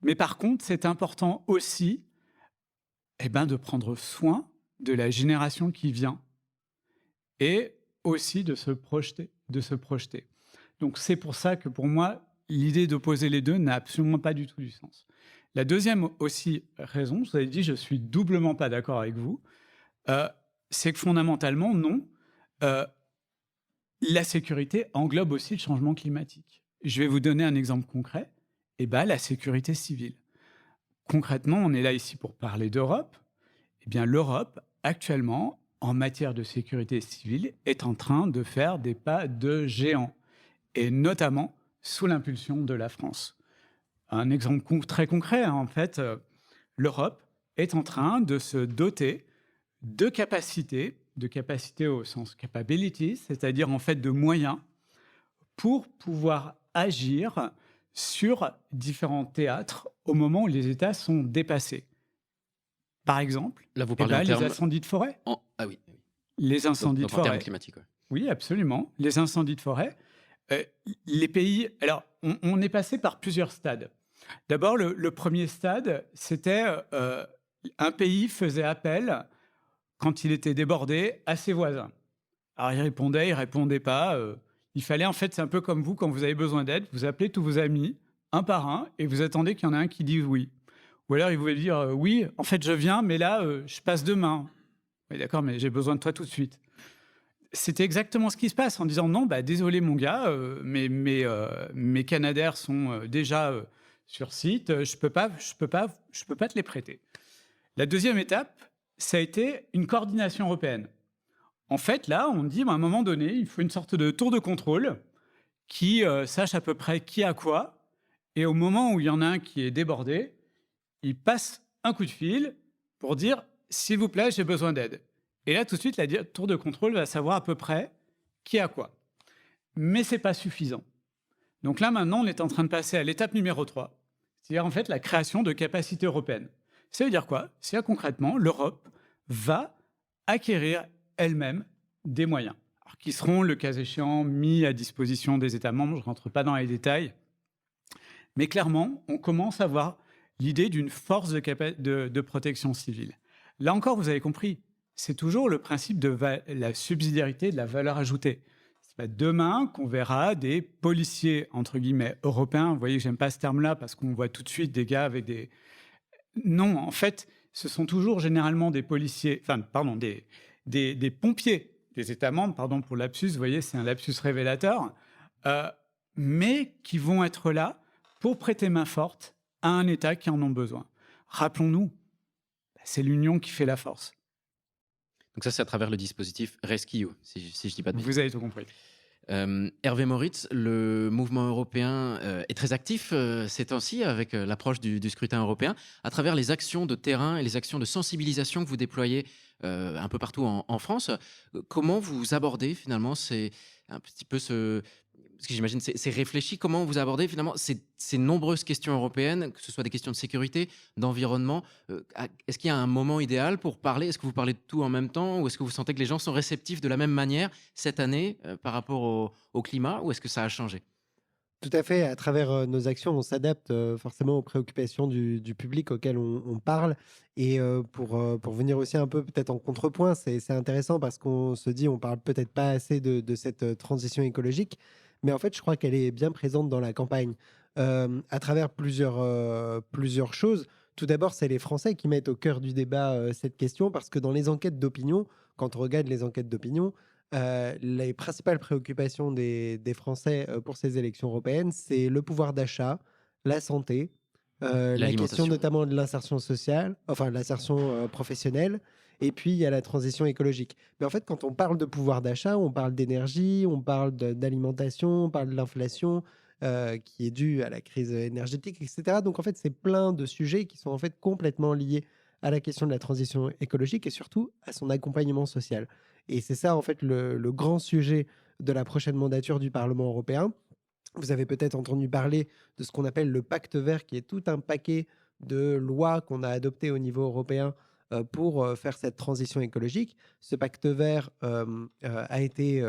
Mais par contre, c'est important aussi de prendre soin de la génération qui vient et aussi de se projeter. Donc c'est pour ça que pour moi, l'idée d'opposer les deux n'a absolument pas du tout du sens. La deuxième aussi raison, je vous avais dit, je suis doublement pas d'accord avec vous, c'est que fondamentalement, non, la sécurité englobe aussi le changement climatique. Je vais vous donner un exemple concret. La sécurité civile. Concrètement, on est là ici pour parler d'Europe. L'Europe, actuellement, en matière de sécurité civile, est en train de faire des pas de géant, et notamment sous l'impulsion de la France. Un exemple très concret, en fait, l'Europe est en train de se doter de capacités au sens capabilities, c'est-à-dire en fait de moyens pour pouvoir agir sur différents théâtres au moment où les États sont dépassés. Par exemple, Là, vous parlez en les termes... incendies de forêt. Ah oui, Les incendies donc de en termes forêt. climatiques. Ouais. Oui, absolument. Les incendies de forêt. Les pays... Alors, on est passé par plusieurs stades. D'abord, le premier stade, c'était un pays faisait appel, quand il était débordé, à ses voisins. Alors, il répondait pas. Il fallait, en fait, c'est un peu comme vous, quand vous avez besoin d'aide, vous appelez tous vos amis, un par un, et vous attendez qu'il y en ait un qui dise oui. Ou alors, il voulait dire oui, en fait, je viens, mais là, je passe demain. Oui, d'accord, mais j'ai besoin de toi tout de suite. C'était exactement ce qui se passe en disant non, désolé, mon gars, mes Canadaires sont déjà sur site, je peux pas te les prêter. La deuxième étape, ça a été une coordination européenne. En fait, là, on dit, à un moment donné, il faut une sorte de tour de contrôle qui sache à peu près qui a quoi. Et au moment où il y en a un qui est débordé, il passe un coup de fil pour dire, s'il vous plaît, j'ai besoin d'aide. Et là, tout de suite, la tour de contrôle va savoir à peu près qui a quoi. Mais ce n'est pas suffisant. Donc là, maintenant, on est en train de passer à l'étape numéro 3, c'est-à-dire en fait la création de capacités européennes. Ça veut dire quoi? C'est concrètement, l'Europe va acquérir elle-même des moyens, alors, qui seront, le cas échéant, mis à disposition des États membres. Je ne rentre pas dans les détails. Mais clairement, on commence à voir l'idée d'une force de protection civile. Là encore, vous avez compris, c'est toujours le principe de la subsidiarité, de la valeur ajoutée. C'est pas demain qu'on verra des policiers, entre guillemets, européens. Vous voyez que j'aime pas ce terme-là parce qu'on voit tout de suite des gars avec des... Non, en fait, ce sont toujours généralement des policiers, des pompiers des États membres, pardon pour le lapsus, vous voyez, c'est un lapsus révélateur, mais qui vont être là pour prêter main forte à un État qui en a besoin. Rappelons-nous, c'est l'union qui fait la force. Donc ça, c'est à travers le dispositif Rescue, si je ne dis pas de bêtises. Vous avez tout compris. Hervé Moritz, le mouvement européen est très actif ces temps-ci avec l'approche du scrutin européen, à travers les actions de terrain et les actions de sensibilisation que vous déployez un peu partout en France. Comment vous abordez finalement un petit peu parce que j'imagine c'est réfléchi, comment vous abordez finalement ces nombreuses questions européennes, que ce soit des questions de sécurité, d'environnement. Est-ce qu'il y a un moment idéal pour parler? Est-ce que vous parlez de tout en même temps? Ou est-ce que vous sentez que les gens sont réceptifs de la même manière cette année par rapport au climat? Ou est-ce que ça a changé? Tout à fait. À travers nos actions, on s'adapte forcément aux préoccupations du public auquel on parle. Et pour venir aussi un peu peut-être en contrepoint, c'est intéressant parce qu'on se dit on parle peut-être pas assez de cette transition écologique, mais en fait, je crois qu'elle est bien présente dans la campagne à travers plusieurs choses. Tout d'abord, c'est les Français qui mettent au cœur du débat cette question parce que dans les enquêtes d'opinion, quand on regarde les enquêtes d'opinion, les principales préoccupations des Français pour ces élections européennes, c'est le pouvoir d'achat, la santé, la question L'alimentation. notamment de l'insertion sociale, enfin l'insertion professionnelle, et puis il y a la transition écologique. Mais en fait, quand on parle de pouvoir d'achat, on parle d'énergie, on parle d'alimentation, on parle de l'inflation qui est due à la crise énergétique, etc. Donc en fait, c'est plein de sujets qui sont en fait complètement liés à la question de la transition écologique et surtout à son accompagnement social. Et c'est ça, en fait, le grand sujet de la prochaine mandature du Parlement européen. Vous avez peut-être entendu parler de ce qu'on appelle le pacte vert, qui est tout un paquet de lois qu'on a adoptées au niveau européen pour faire cette transition écologique. Ce pacte vert a été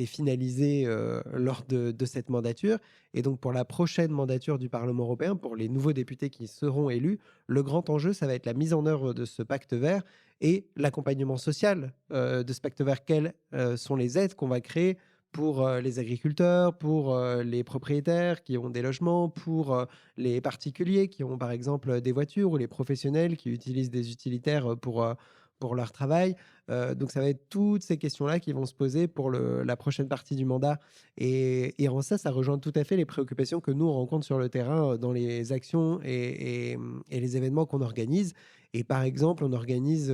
finalisé lors de cette mandature. Et donc, pour la prochaine mandature du Parlement européen, pour les nouveaux députés qui seront élus, le grand enjeu, ça va être la mise en œuvre de ce pacte vert et l'accompagnement social de ce pacte vert. Quelles sont les aides qu'on va créer pour les agriculteurs, pour les propriétaires qui ont des logements, pour les particuliers qui ont par exemple des voitures ou les professionnels qui utilisent des utilitaires pour leur travail. Donc ça va être toutes ces questions-là qui vont se poser pour la prochaine partie du mandat. Et en ça rejoint tout à fait les préoccupations que nous on rencontre sur le terrain dans les actions et les événements qu'on organise. Et par exemple, on organise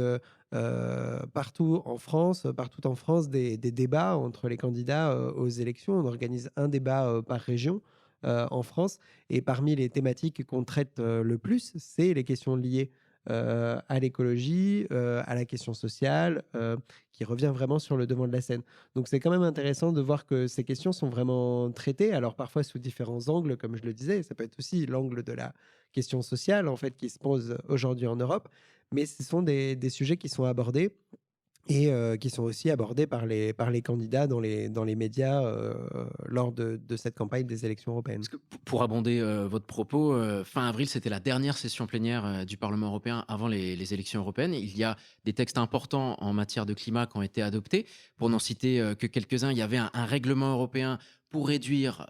partout en France, des débats entre les candidats aux élections. On organise un débat par région en France. Et parmi les thématiques qu'on traite le plus, c'est les questions liées à l'écologie, à la question sociale, qui revient vraiment sur le devant de la scène. Donc c'est quand même intéressant de voir que ces questions sont vraiment traitées, alors parfois sous différents angles, comme je le disais. Ça peut être aussi l'angle de la question sociale, en fait, qui se pose aujourd'hui en Europe. Mais ce sont des sujets qui sont abordés et qui sont aussi abordés par les candidats dans les médias lors de cette campagne des élections européennes. Parce que pour abonder votre propos, fin avril, c'était la dernière session plénière du Parlement européen avant les élections européennes. Il y a des textes importants en matière de climat qui ont été adoptés. Pour n'en citer que quelques-uns, il y avait un règlement européen pour réduire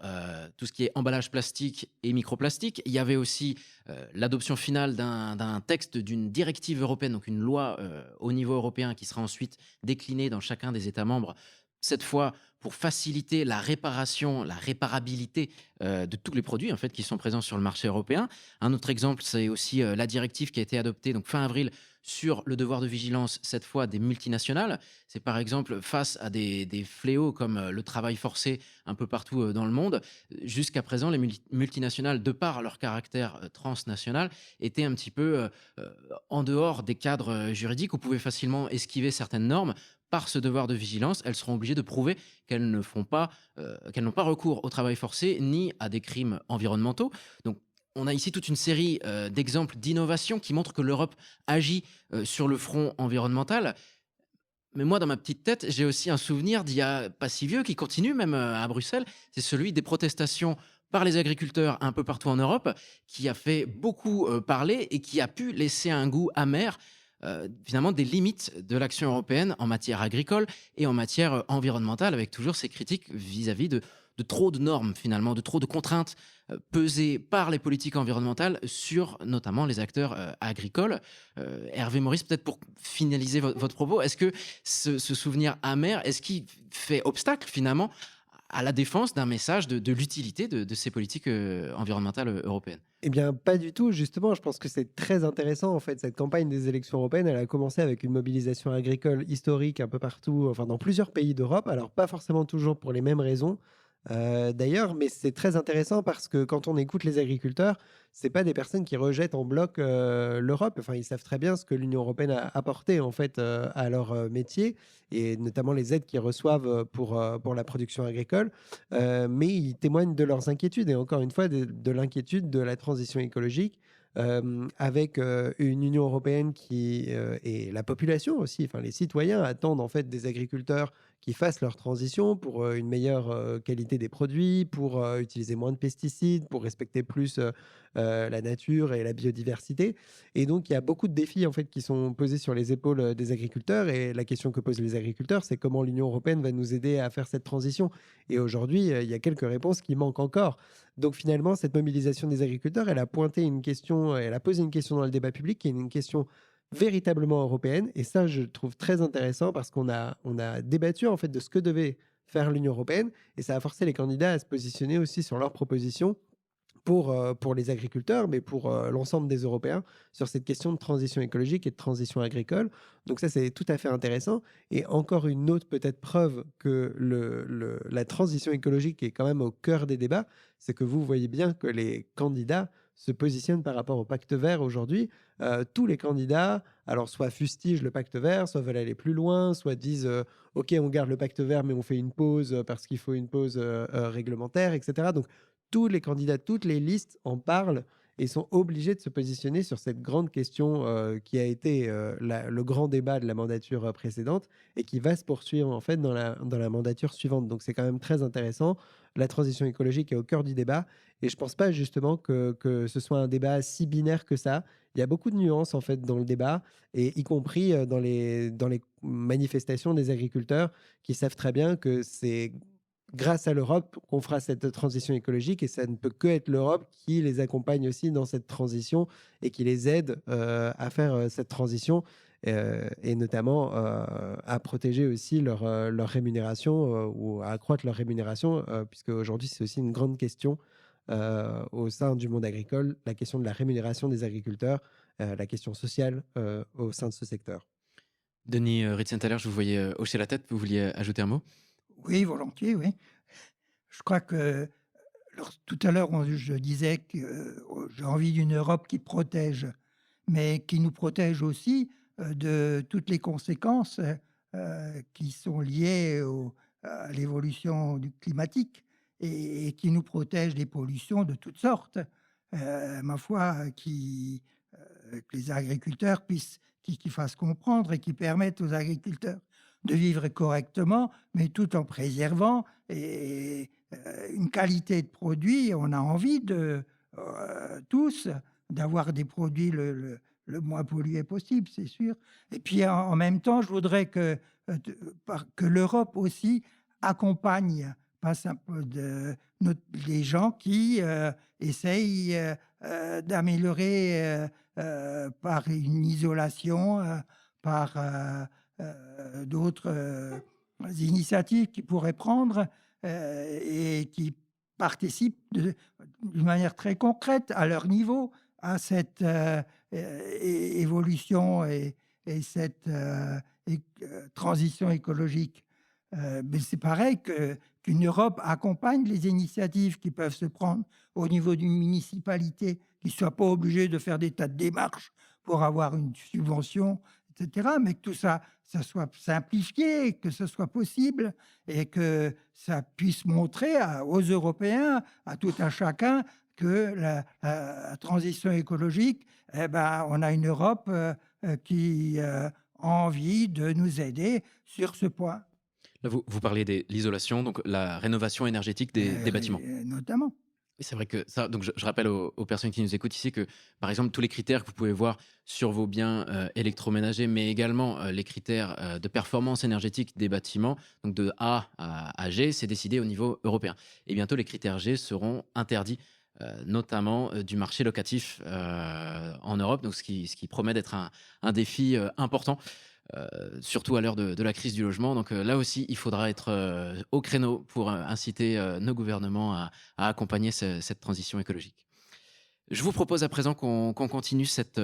tout ce qui est emballage plastique et microplastique. Il y avait aussi l'adoption finale d'un texte d'une directive européenne, donc une loi au niveau européen qui sera ensuite déclinée dans chacun des États membres, cette fois pour faciliter la réparation, la réparabilité de tous les produits en fait, qui sont présents sur le marché européen. Un autre exemple, c'est aussi la directive qui a été adoptée donc, fin avril sur le devoir de vigilance, cette fois des multinationales. C'est par exemple face à des fléaux comme le travail forcé un peu partout dans le monde. Jusqu'à présent, les multinationales, de par leur caractère transnational, étaient un petit peu en dehors des cadres juridiques où pouvaient facilement esquiver certaines normes. Par ce devoir de vigilance, elles seront obligées de prouver qu'elles n'ont pas recours au travail forcé ni à des crimes environnementaux. Donc, on a ici toute une série d'exemples d'innovation qui montrent que l'Europe agit sur le front environnemental. Mais moi, dans ma petite tête, j'ai aussi un souvenir d'il y a pas si vieux qui continue même à Bruxelles. C'est celui des protestations par les agriculteurs un peu partout en Europe, qui a fait beaucoup parler et qui a pu laisser un goût amer finalement des limites de l'action européenne en matière agricole et en matière environnementale, avec toujours ces critiques vis-à-vis de trop de normes finalement, de trop de contraintes pesées par les politiques environnementales sur notamment les acteurs agricoles. Hervé Maurice, peut-être pour finaliser votre propos, est-ce que ce souvenir amer, est-ce qu'il fait obstacle finalement à la défense d'un message de l'utilité de ces politiques environnementales européennes? Eh bien, pas du tout. Justement, je pense que c'est très intéressant. En fait, cette campagne des élections européennes, elle a commencé avec une mobilisation agricole historique un peu partout, enfin dans plusieurs pays d'Europe. Alors, pas forcément toujours pour les mêmes raisons. d'ailleurs, mais c'est très intéressant parce que quand on écoute les agriculteurs, c'est pas des personnes qui rejettent en bloc l'Europe. Enfin, ils savent très bien ce que l'Union européenne a apporté en fait à leur métier et notamment les aides qu'ils reçoivent pour la production agricole. Mais ils témoignent de leurs inquiétudes et encore une fois de l'inquiétude de la transition écologique. Avec une Union européenne et la population aussi, enfin les citoyens attendent en fait des agriculteurs qui fassent leur transition pour une meilleure qualité des produits, pour utiliser moins de pesticides, pour respecter plus la nature et la biodiversité. Et donc, il y a beaucoup de défis en fait, qui sont posés sur les épaules des agriculteurs. Et la question que posent les agriculteurs, c'est comment l'Union européenne va nous aider à faire cette transition. Et aujourd'hui, il y a quelques réponses qui manquent encore. Donc finalement, cette mobilisation des agriculteurs, elle a pointé une question, elle a posé une question dans le débat public qui est une question véritablement européenne. Et ça, je trouve très intéressant parce qu'on a débattu en fait de ce que devait faire l'Union européenne et ça a forcé les candidats à se positionner aussi sur leurs propositions pour les agriculteurs, mais pour l'ensemble des Européens sur cette question de transition écologique et de transition agricole. Donc ça, c'est tout à fait intéressant. Et encore une autre peut-être preuve que la transition écologique est quand même au cœur des débats, c'est que vous voyez bien que les candidats se positionnent par rapport au pacte vert aujourd'hui. Tous les candidats, alors soit fustigent le pacte vert, soit veulent aller plus loin, soit disent OK, on garde le pacte vert, mais on fait une pause parce qu'il faut une pause réglementaire, etc. Donc tous les candidats, toutes les listes en parlent et sont obligés de se positionner sur cette grande question qui a été le grand débat de la mandature précédente et qui va se poursuivre en fait dans la mandature suivante. Donc c'est quand même très intéressant. La transition écologique est au cœur du débat et je ne pense pas justement que ce soit un débat si binaire que ça. Il y a beaucoup de nuances en fait dans le débat et y compris dans les manifestations des agriculteurs qui savent très bien que c'est grâce à l'Europe qu'on fera cette transition écologique et ça ne peut que être l'Europe qui les accompagne aussi dans cette transition et qui les aide à faire cette transition et notamment à protéger aussi leur rémunération ou à accroître leur rémunération puisque aujourd'hui c'est aussi une grande question au sein du monde agricole, la question de la rémunération des agriculteurs, la question sociale au sein de ce secteur. Denis Ritzenthaler, je vous voyais hocher la tête, vous vouliez ajouter un mot? Oui, volontiers, oui. Je crois que tout à l'heure, je disais que j'ai envie d'une Europe qui protège, mais qui nous protège aussi de toutes les conséquences qui sont liées à l'évolution climatique et qui nous protège des pollutions de toutes sortes. Ma foi, que les agriculteurs qui fassent comprendre et qui permettent aux agriculteurs de vivre correctement, mais tout en préservant une qualité de produit. On a envie tous d'avoir des produits le moins pollués possible, c'est sûr. Et puis en même temps, je voudrais que l'Europe aussi accompagne passe un peu les gens qui essayent d'améliorer par une isolation, par d'autres initiatives qu'ils pourraient prendre et qui participent d'une manière très concrète à leur niveau à cette évolution et cette transition écologique. Mais c'est pareil qu'une Europe accompagne les initiatives qui peuvent se prendre au niveau d'une municipalité, qui ne soit pas obligée de faire des tas de démarches pour avoir une subvention, etc. Mais que tout ça soit simplifié, que ce soit possible et que ça puisse montrer aux Européens, à tout un chacun, que la transition écologique, on a une Europe qui a envie de nous aider sur ce point. Là, vous parlez de l'isolation, donc la rénovation énergétique des bâtiments. Notamment. Oui, c'est vrai que ça, donc je rappelle aux personnes qui nous écoutent ici que, par exemple, tous les critères que vous pouvez voir sur vos biens électroménagers, mais également les critères de performance énergétique des bâtiments, donc de A à G, c'est décidé au niveau européen. Et bientôt, les critères G seront interdits, notamment du marché locatif en Europe, donc ce qui promet d'être un défi important. Surtout à l'heure de la crise du logement. Donc là aussi, il faudra être au créneau pour inciter nos gouvernements à accompagner cette transition écologique. Je vous propose à présent qu'on continue cette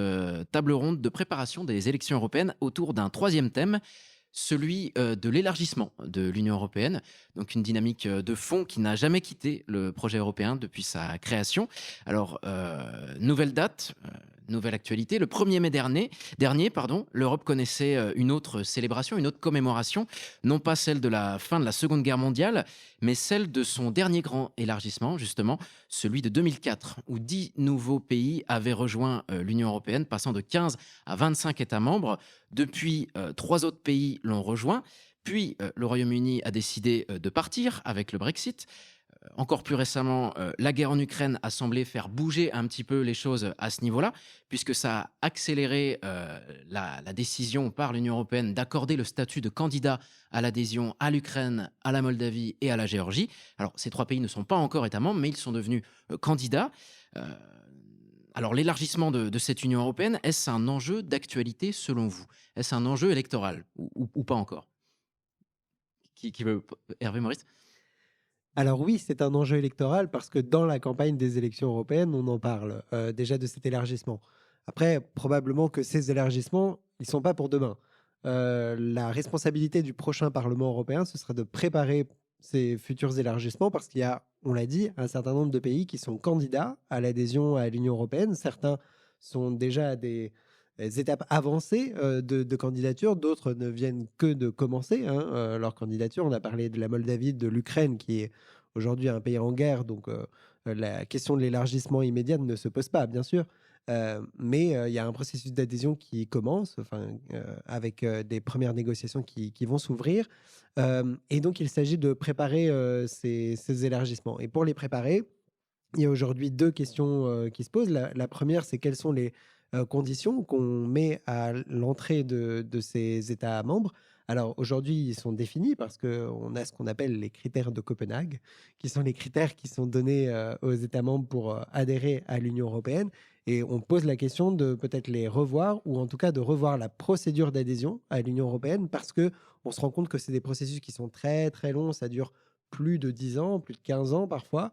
table ronde de préparation des élections européennes autour d'un troisième thème, celui de l'élargissement de l'Union européenne, donc une dynamique de fond qui n'a jamais quitté le projet européen depuis sa création. Alors, nouvelle date, nouvelle actualité. Le 1er mai dernier, l'Europe connaissait une autre célébration, une autre commémoration, non pas celle de la fin de la Seconde Guerre mondiale, mais celle de son dernier grand élargissement, justement, celui de 2004, où 10 nouveaux pays avaient rejoint l'Union européenne, passant de 15 à 25 États membres. Depuis, 3 autres pays l'ont rejoint. Puis, le Royaume-Uni a décidé de partir avec le Brexit. Encore plus récemment, la guerre en Ukraine a semblé faire bouger un petit peu les choses à ce niveau-là, puisque ça a accéléré la décision par l'Union européenne d'accorder le statut de candidat à l'adhésion à l'Ukraine, à la Moldavie et à la Géorgie. Alors, ces 3 pays ne sont pas encore États membres, mais ils sont devenus candidats. Euh, alors, l'élargissement de cette Union européenne, est-ce un enjeu d'actualité selon vous? Est-ce un enjeu électoral ou pas encore? Qui veut? Hervé, Maurice? Alors oui, c'est un enjeu électoral parce que dans la campagne des élections européennes, on en parle déjà de cet élargissement. Après, probablement que ces élargissements, ils ne sont pas pour demain. La responsabilité du prochain Parlement européen, ce sera de préparer ces futurs élargissements parce qu'il y a, on l'a dit, un certain nombre de pays qui sont candidats à l'adhésion à l'Union européenne. Certains sont déjà à des étapes avancées de candidature, d'autres ne viennent que de commencer leur candidature. On a parlé de la Moldavie, de l'Ukraine qui est aujourd'hui un pays en guerre, donc la question de l'élargissement immédiat ne se pose pas, bien sûr. Mais il y a un processus d'adhésion qui commence, avec des premières négociations qui vont s'ouvrir. Et donc, il s'agit de préparer ces élargissements. Et pour les préparer, il y a aujourd'hui 2 questions qui se posent. La première, c'est quelles sont les conditions qu'on met à l'entrée de ces États membres. Alors aujourd'hui, ils sont définis parce qu'on a ce qu'on appelle les critères de Copenhague, qui sont les critères qui sont donnés aux États membres pour adhérer à l'Union européenne. Et on pose la question de peut-être les revoir, ou en tout cas de revoir la procédure d'adhésion à l'Union européenne, parce qu'on se rend compte que c'est des processus qui sont très très longs, ça dure plus de 10 ans, plus de 15 ans parfois.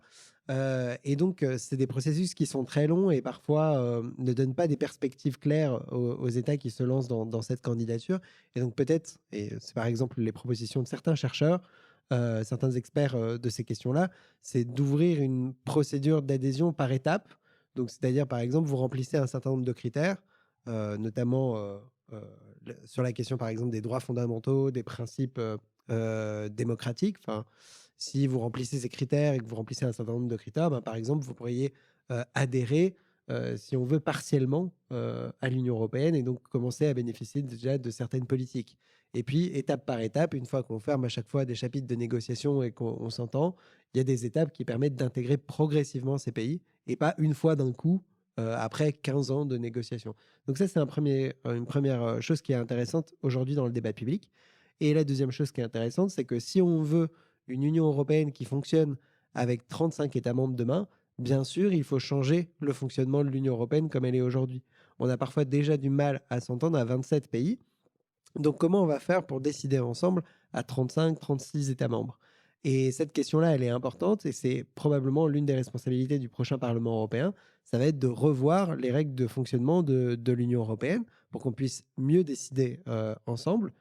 Et donc, c'est des processus qui sont très longs et parfois ne donnent pas des perspectives claires aux États qui se lancent dans cette candidature. Et donc, peut-être, et c'est par exemple les propositions de certains chercheurs, certains experts de ces questions-là, c'est d'ouvrir une procédure d'adhésion par étapes. Donc, c'est-à-dire, par exemple, vous remplissez un certain nombre de critères, notamment sur la question, par exemple, des droits fondamentaux, des principes démocratiques. Enfin, si vous remplissez ces critères et que vous remplissez un certain nombre de critères, par exemple, vous pourriez adhérer, si on veut, partiellement à l'Union européenne et donc commencer à bénéficier déjà de certaines politiques. Et puis, étape par étape, une fois qu'on ferme à chaque fois des chapitres de négociation et qu'on s'entend, il y a des étapes qui permettent d'intégrer progressivement ces pays et pas une fois d'un coup après 15 ans de négociation. Donc ça, c'est une première chose qui est intéressante aujourd'hui dans le débat public. Et la deuxième chose qui est intéressante, c'est que si on veut une Union européenne qui fonctionne avec 35 États membres demain, bien sûr, il faut changer le fonctionnement de l'Union européenne comme elle est aujourd'hui. On a parfois déjà du mal à s'entendre à 27 pays. Donc, comment on va faire pour décider ensemble à 35, 36 États membres? Et cette question-là, elle est importante et c'est probablement l'une des responsabilités du prochain Parlement européen. Ça va être de revoir les règles de fonctionnement de l'Union européenne pour qu'on puisse mieux décider ensemble,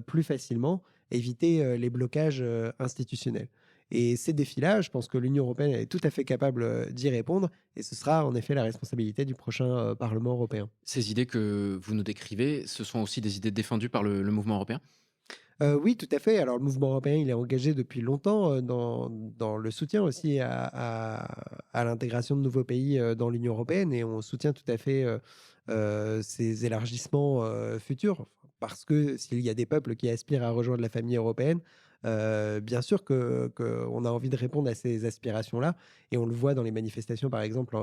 plus facilement, éviter les blocages institutionnels. Et ces défis-là, je pense que l'Union européenne est tout à fait capable d'y répondre et ce sera en effet la responsabilité du prochain Parlement européen. Ces idées que vous nous décrivez, ce sont aussi des idées défendues par le mouvement européen? Oui, tout à fait. Alors, le mouvement européen, il est engagé depuis longtemps dans le soutien aussi à l'intégration de nouveaux pays dans l'Union européenne et on soutient tout à fait ces élargissements futurs parce que s'il y a des peuples qui aspirent à rejoindre la famille européenne, bien sûr qu'on a envie de répondre à ces aspirations-là et on le voit dans les manifestations, par exemple,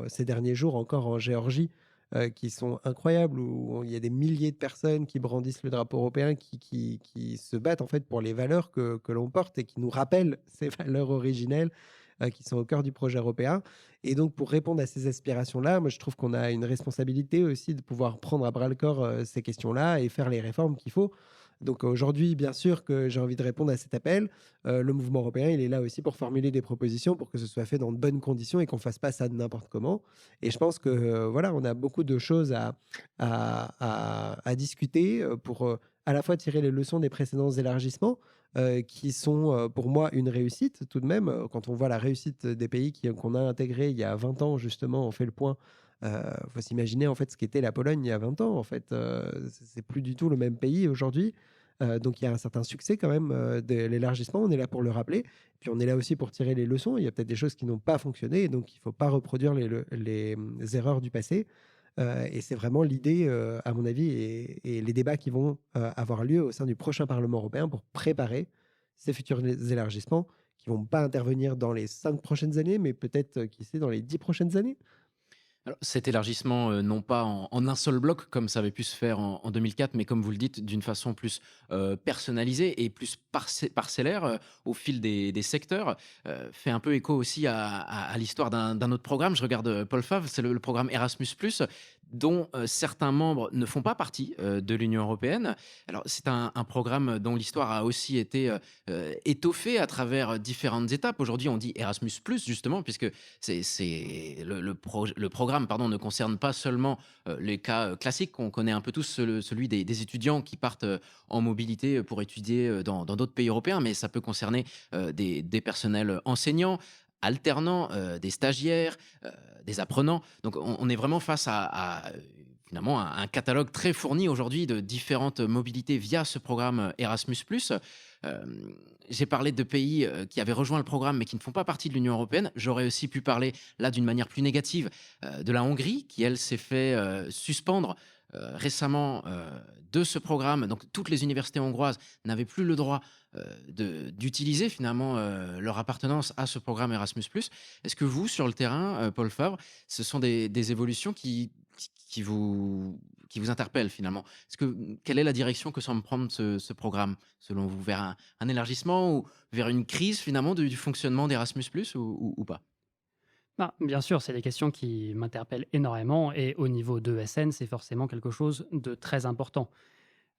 ces derniers jours encore en Géorgie, qui sont incroyables, où il y a des milliers de personnes qui brandissent le drapeau européen, qui se battent en fait pour les valeurs que l'on porte et qui nous rappellent ces valeurs originelles qui sont au cœur du projet européen. Et donc, pour répondre à ces aspirations-là, moi, je trouve qu'on a une responsabilité aussi de pouvoir prendre à bras-le-corps ces questions-là et faire les réformes qu'il faut. Donc aujourd'hui, bien sûr que j'ai envie de répondre à cet appel. Le mouvement européen, il est là aussi pour formuler des propositions pour que ce soit fait dans de bonnes conditions et qu'on fasse pas ça de n'importe comment. Et je pense que voilà, on a beaucoup de choses à discuter pour à la fois tirer les leçons des précédents élargissements qui sont pour moi une réussite tout de même. Quand on voit la réussite des pays qu'on a intégrés il y a 20 ans, justement, on fait le point. Il faut s'imaginer en fait ce qu'était la Pologne il y a 20 ans. En fait, c'est plus du tout le même pays aujourd'hui. Donc il y a un certain succès quand même de l'élargissement. On est là pour le rappeler. Puis on est là aussi pour tirer les leçons. Il y a peut-être des choses qui n'ont pas fonctionné, donc il ne faut pas reproduire les erreurs du passé. Et c'est vraiment l'idée, à mon avis, et les débats qui vont avoir lieu au sein du prochain Parlement européen pour préparer ces futurs élargissements qui ne vont pas intervenir dans les 5 prochaines années, mais peut-être, qui sait, dans les 10 prochaines années. Alors, cet élargissement, non pas en un seul bloc, comme ça avait pu se faire en 2004, mais comme vous le dites, d'une façon plus personnalisée et plus parcellaire au fil des secteurs, fait un peu écho aussi à l'histoire d'un autre programme. Je regarde Paul Favre, c'est le programme Erasmus+, dont certains membres ne font pas partie de l'Union européenne. Alors, c'est un programme dont l'histoire a aussi été étoffée à travers différentes étapes. Aujourd'hui, on dit Erasmus+, justement, puisque le programme ne concerne pas seulement les cas classiques qu'on connaît un peu tous, celui des étudiants qui partent en mobilité pour étudier dans d'autres pays européens, mais ça peut concerner des personnels enseignants, alternants, des stagiaires, des apprenants. Donc on est vraiment face à finalement un catalogue très fourni aujourd'hui de différentes mobilités via ce programme Erasmus+. Euh, j'ai parlé de pays qui avaient rejoint le programme mais qui ne font pas partie de l'Union européenne. J'aurais aussi pu parler là d'une manière plus négative de la Hongrie qui, elle, s'est fait suspendre récemment de ce programme. Donc toutes les universités hongroises n'avaient plus le droit d'utiliser finalement leur appartenance à ce programme Erasmus+. Est-ce que vous, sur le terrain, Paul Favre, ce sont des évolutions qui vous interpellent finalement? Quelle est la direction que semble prendre ce programme, selon vous, vers un élargissement ou vers une crise finalement du fonctionnement d'Erasmus+, ou pas? Bien sûr, c'est des questions qui m'interpellent énormément et au niveau de ESN, c'est forcément quelque chose de très important.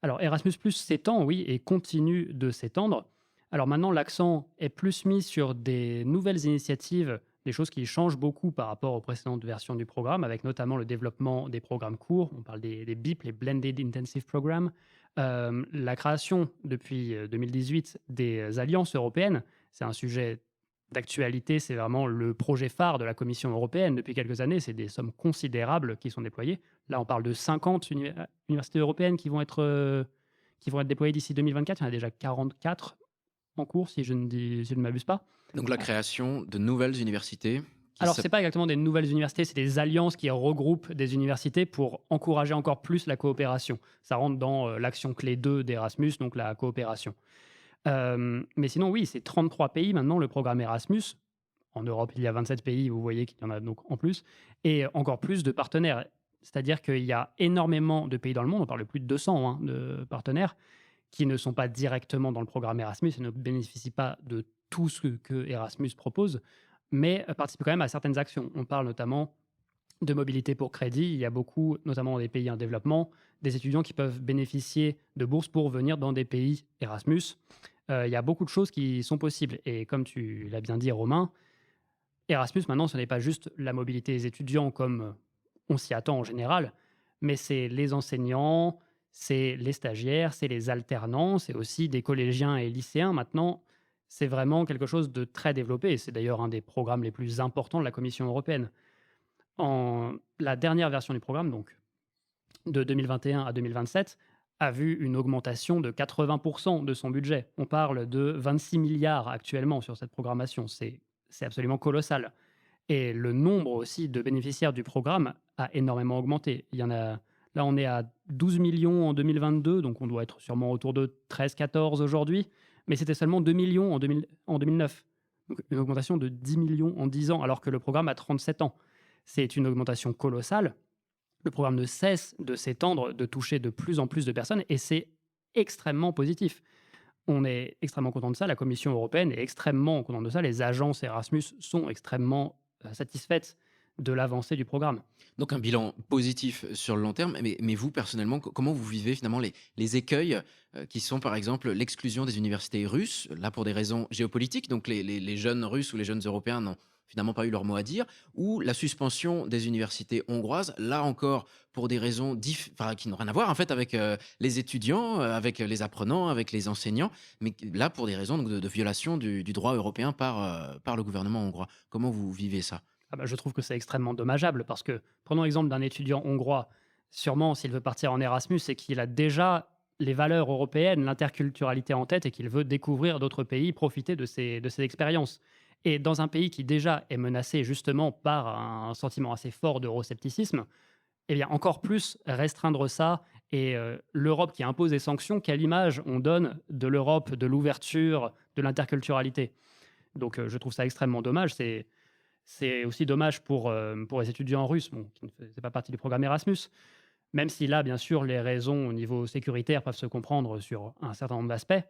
Alors Erasmus+ s'étend, oui, et continue de s'étendre. Alors maintenant, l'accent est plus mis sur des nouvelles initiatives, des choses qui changent beaucoup par rapport aux précédentes versions du programme, avec notamment le développement des programmes courts. On parle des BIP, les Blended Intensive Programs. La création, depuis 2018, des alliances européennes. C'est un sujet d'actualité, c'est vraiment le projet phare de la Commission européenne depuis quelques années. C'est des sommes considérables qui sont déployées. Là, on parle de 50 universités européennes qui vont être déployées d'ici 2024. Il y en a déjà 44 en cours, si je ne m'abuse pas. Donc la création de nouvelles universités. Alors, ce n'est pas exactement des nouvelles universités, c'est des alliances qui regroupent des universités pour encourager encore plus la coopération. Ça rentre dans l'action clé 2 d'Erasmus, donc la coopération. Mais sinon, oui, c'est 33 pays maintenant, le programme Erasmus. En Europe, il y a 27 pays, vous voyez qu'il y en a donc en plus, et encore plus de partenaires. C'est-à-dire qu'il y a énormément de pays dans le monde, on parle de plus de 200 de partenaires, qui ne sont pas directement dans le programme Erasmus et ne bénéficient pas de tout ce que Erasmus propose, mais participent quand même à certaines actions. On parle notamment de mobilité pour crédit. Il y a beaucoup, notamment dans des pays en développement, des étudiants qui peuvent bénéficier de bourses pour venir dans des pays Erasmus. Il y a beaucoup de choses qui sont possibles. Et comme tu l'as bien dit, Romain, Erasmus, maintenant, ce n'est pas juste la mobilité des étudiants comme on s'y attend en général, mais c'est les enseignants, c'est les stagiaires, c'est les alternants, c'est aussi des collégiens et lycéens. Maintenant, c'est vraiment quelque chose de très développé. C'est d'ailleurs un des programmes les plus importants de la Commission européenne. La dernière version du programme, donc de 2021 à 2027, a vu une augmentation de 80% de son budget. On parle de 26 milliards actuellement sur cette programmation. C'est absolument colossal. Et le nombre aussi de bénéficiaires du programme a énormément augmenté. Il y en a, là, on est à 12 millions en 2022, donc on doit être sûrement autour de 13-14 aujourd'hui. Mais c'était seulement 2 millions en 2009. Donc une augmentation de 10 millions en 10 ans, alors que le programme a 37 ans. C'est une augmentation colossale. Le programme ne cesse de s'étendre, de toucher de plus en plus de personnes, et c'est extrêmement positif. On est extrêmement content de ça, la Commission européenne est extrêmement contente de ça, les agences Erasmus sont extrêmement satisfaites de l'avancée du programme. Donc un bilan positif sur le long terme, mais vous personnellement, comment vous vivez finalement les écueils qui sont par exemple l'exclusion des universités russes, là pour des raisons géopolitiques, donc les jeunes Russes ou les jeunes Européens n'ont finalement pas eu leur mot à dire, ou la suspension des universités hongroises, là encore pour des raisons enfin, qui n'ont rien à voir en fait avec les étudiants, avec les apprenants, avec les enseignants, mais là pour des raisons donc, de violation du droit européen par le gouvernement hongrois. Comment vous vivez ça? Ah bah, je trouve que c'est extrêmement dommageable parce que, prenons l'exemple d'un étudiant hongrois, sûrement s'il veut partir en Erasmus, c'est qu'il a déjà les valeurs européennes, l'interculturalité en tête et qu'il veut découvrir d'autres pays, profiter de ces expériences. Et dans un pays qui déjà est menacé justement par un sentiment assez fort d'euroscepticisme, eh bien encore plus restreindre ça et l'Europe qui impose des sanctions, quelle image on donne de l'Europe, de l'ouverture, de l'interculturalité. Donc je trouve ça extrêmement dommage. C'est aussi dommage pour les étudiants russes, bon, qui ne faisaient pas partie du programme Erasmus, même si là, bien sûr, les raisons au niveau sécuritaire peuvent se comprendre sur un certain nombre d'aspects,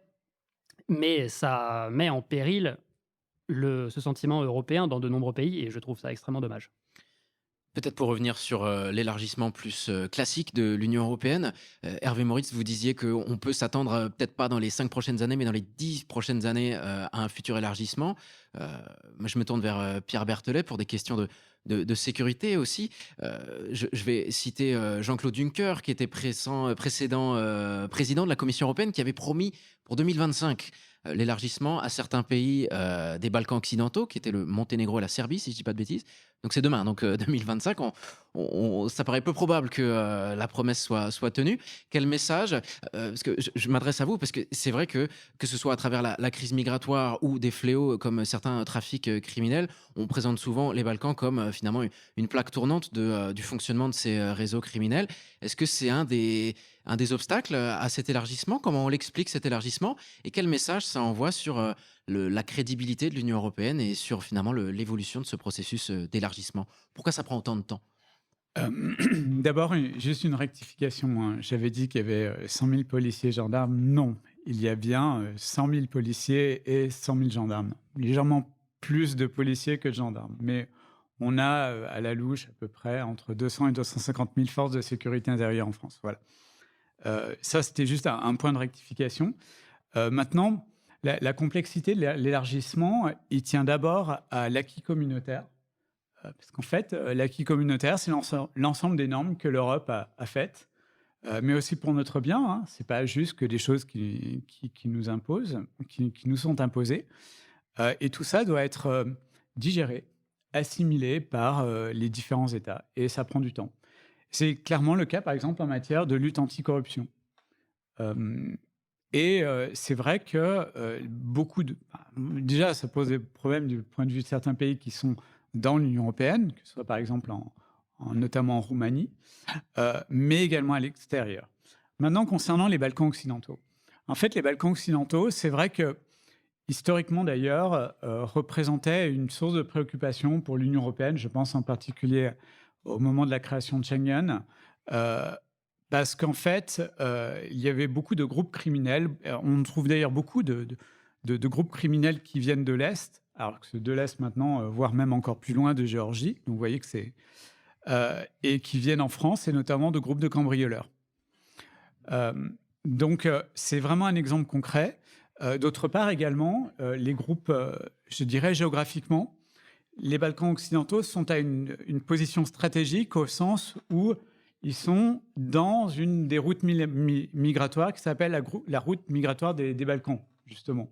mais ça met en péril ce sentiment européen dans de nombreux pays, et je trouve ça extrêmement dommage. Peut-être pour revenir sur l'élargissement plus classique de l'Union européenne, Hervé Moritz, vous disiez qu'on peut s'attendre, peut-être pas dans les 5 prochaines années, mais dans les 10 prochaines années, à un futur élargissement. Moi, je me tourne vers Pierre Berthelet pour des questions de sécurité aussi. Je vais citer Jean-Claude Juncker, qui était précédent président de la Commission européenne, qui avait promis pour 2025 l'élargissement à certains pays des Balkans occidentaux, qui étaient le Monténégro et la Serbie, si je ne dis pas de bêtises. Donc c'est demain, donc 2025, ça paraît peu probable que la promesse soit tenue. Quel message parce que je m'adresse à vous, parce que c'est vrai que ce soit à travers la crise migratoire ou des fléaux comme certains trafics criminels, on présente souvent les Balkans comme finalement une plaque tournante du fonctionnement de ces réseaux criminels. Est-ce que c'est un des obstacles à cet élargissement? Comment on l'explique, cet élargissement? Et quel message ça envoie sur la crédibilité de l'Union européenne et sur finalement l'évolution de ce processus d'élargissement? Pourquoi ça prend autant de temps? D'abord, juste une rectification, hein. J'avais dit qu'il y avait 100 000 policiers et gendarmes. Non, il y a bien 100 000 policiers et 100 000 gendarmes. Légèrement plus de policiers que de gendarmes. Mais on a à la louche à peu près entre 200 et 250 000 forces de sécurité intérieure en France. Voilà. Ça, c'était juste un point de rectification. Maintenant, la complexité de l'élargissement, il tient d'abord à l'acquis communautaire. Parce qu'en fait, l'acquis communautaire, c'est l'ensemble des normes que l'Europe a faites, mais aussi pour notre bien. Hein. Ce n'est pas juste que des choses qui nous imposent, qui nous sont imposées. Et tout ça doit être digéré, assimilé par les différents États. Et ça prend du temps. C'est clairement le cas, par exemple, en matière de lutte anticorruption. C'est vrai que déjà, ça pose des problèmes du point de vue de certains pays qui sont dans l'Union européenne, que ce soit par exemple notamment en Roumanie, mais également à l'extérieur. Maintenant, concernant les Balkans occidentaux. En fait, les Balkans occidentaux, c'est vrai que, historiquement d'ailleurs, représentaient une source de préoccupation pour l'Union européenne. Je pense en particulier au moment de la création de Schengen, parce qu'en fait, il y avait beaucoup de groupes criminels. On trouve d'ailleurs beaucoup de groupes criminels qui viennent de l'Est, alors que c'est de l'Est maintenant, voire même encore plus loin de Géorgie. Donc vous voyez que c'est... et qui viennent en France, et notamment de groupes de cambrioleurs. Donc c'est vraiment un exemple concret. D'autre part également, les groupes, je dirais géographiquement, les Balkans occidentaux sont à une position stratégique au sens où ils sont dans une des routes migratoires qui s'appelle la route migratoire des Balkans, justement.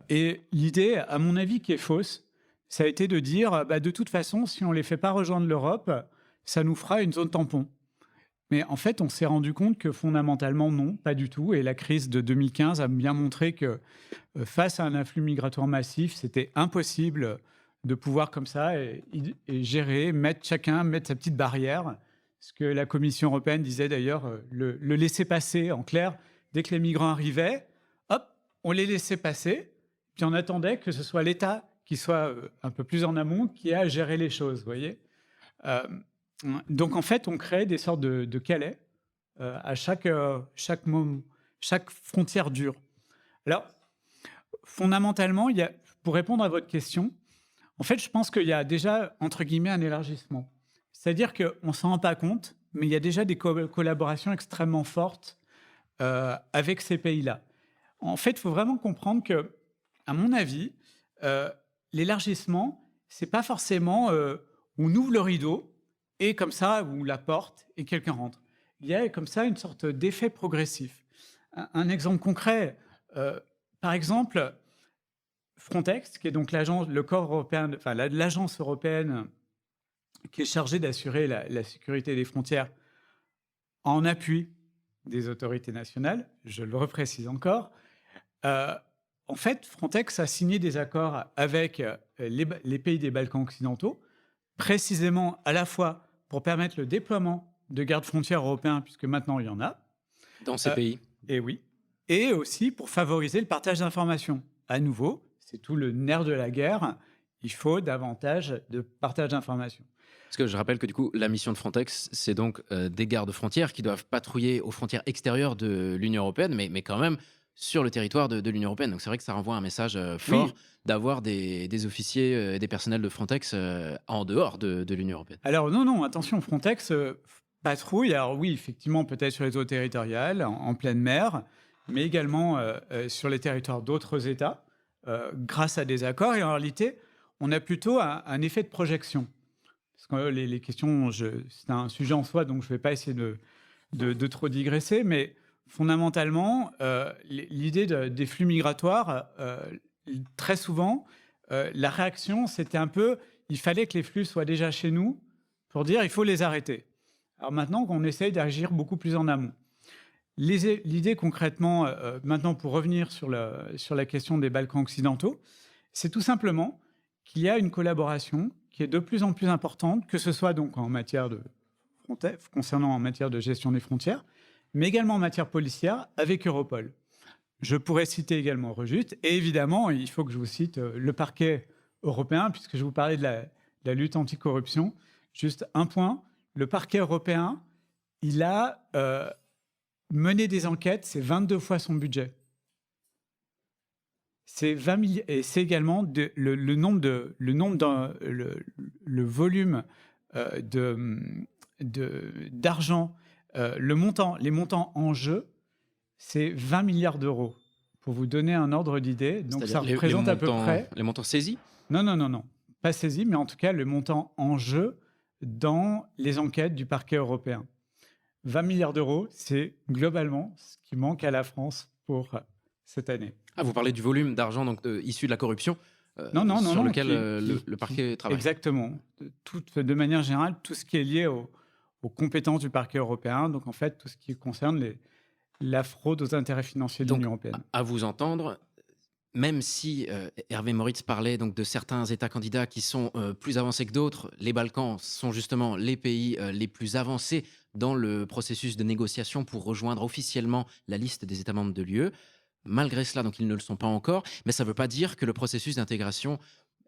Et l'idée, à mon avis, qui est fausse, ça a été de dire, de toute façon, si on ne les fait pas rejoindre l'Europe, ça nous fera une zone tampon. Mais en fait, on s'est rendu compte que fondamentalement, non, pas du tout. Et la crise de 2015 a bien montré que face à un afflux migratoire massif, c'était impossible de pouvoir comme ça et gérer, chacun mettre sa petite barrière. Ce que la Commission européenne disait d'ailleurs, le laisser passer, en clair, dès que les migrants arrivaient, hop, on les laissait passer, puis on attendait que ce soit l'État qui soit un peu plus en amont, qui ait à gérer les choses, vous voyez. Donc en fait, on crée des sortes de Calais à chaque frontière dure. Alors, fondamentalement, pour répondre à votre question, En fait, je pense qu'il y a déjà, entre guillemets, un élargissement. C'est-à-dire qu'on ne s'en rend pas compte, mais il y a déjà des collaborations extrêmement fortes avec ces pays-là. En fait, il faut vraiment comprendre que, à mon avis, l'élargissement, c'est pas forcément on ouvre le rideau et comme ça, ou la porte et quelqu'un rentre. Il y a comme ça une sorte d'effet progressif. Un exemple concret, par exemple, Frontex, qui est donc le corps européen, enfin l'agence européenne qui est chargée d'assurer la sécurité des frontières en appui des autorités nationales, je le reprécise encore. En fait, Frontex a signé des accords avec les pays des Balkans occidentaux, précisément à la fois pour permettre le déploiement de gardes-frontières européens, puisque maintenant il y en a. Dans ces pays. Et oui. Et aussi pour favoriser le partage d'informations. À nouveau, c'est tout le nerf de la guerre. Il faut davantage de partage d'informations. Parce que je rappelle que du coup, la mission de Frontex, c'est donc des gardes-frontières qui doivent patrouiller aux frontières extérieures de l'Union européenne, mais quand même sur le territoire de l'Union européenne. Donc c'est vrai que ça renvoie un message fort Oui. d'avoir des officiers et des personnels de Frontex en dehors de l'Union européenne. Alors non, attention, Frontex patrouille, alors oui, effectivement, peut-être sur les eaux territoriales, en pleine mer, mais également sur les territoires d'autres États, grâce à des accords. Et en réalité, on a plutôt un effet de projection. Parce que les questions, c'est un sujet en soi, donc je ne vais pas essayer de trop digresser, mais fondamentalement, l'idée des flux migratoires, très souvent, la réaction, c'était un peu, il fallait que les flux soient déjà chez nous pour dire il faut les arrêter. Alors maintenant qu'on essaye d'agir beaucoup plus en amont. L'idée concrètement, maintenant pour revenir sur la question des Balkans occidentaux, c'est tout simplement qu'il y a une collaboration qui est de plus en plus importante, que ce soit donc en matière de Frontex, concernant en matière de gestion des frontières, mais également en matière policière avec Europol. Je pourrais citer également Eurojust, et évidemment, il faut que je vous cite le parquet européen, puisque je vous parlais de la lutte anticorruption. Juste un point, le parquet européen, il a mené des enquêtes, c'est 22 fois son budget. C'est 20 000, et c'est également le volume d'argent, les montants en jeu, c'est 20 milliards d'euros. Pour vous donner un ordre d'idée, donc ça représente à peu près... Les montants saisis ? Non, pas saisis, mais en tout cas le montant en jeu dans les enquêtes du parquet européen. 20 milliards d'euros, c'est globalement ce qui manque à la France pour cette année. Ah, vous parlez du volume d'argent donc issu de la corruption non, sur lequel le parquet travaille. Exactement. De manière générale, tout ce qui est lié aux compétences du parquet européen, donc en fait tout ce qui concerne la fraude aux intérêts financiers de l'Union européenne. À vous entendre, même si Hervé Moritz parlait donc de certains États candidats qui sont plus avancés que d'autres, les Balkans sont justement les pays les plus avancés dans le processus de négociation pour rejoindre officiellement la liste des États membres de l'UE. Malgré cela, donc ils ne le sont pas encore, mais ça ne veut pas dire que le processus d'intégration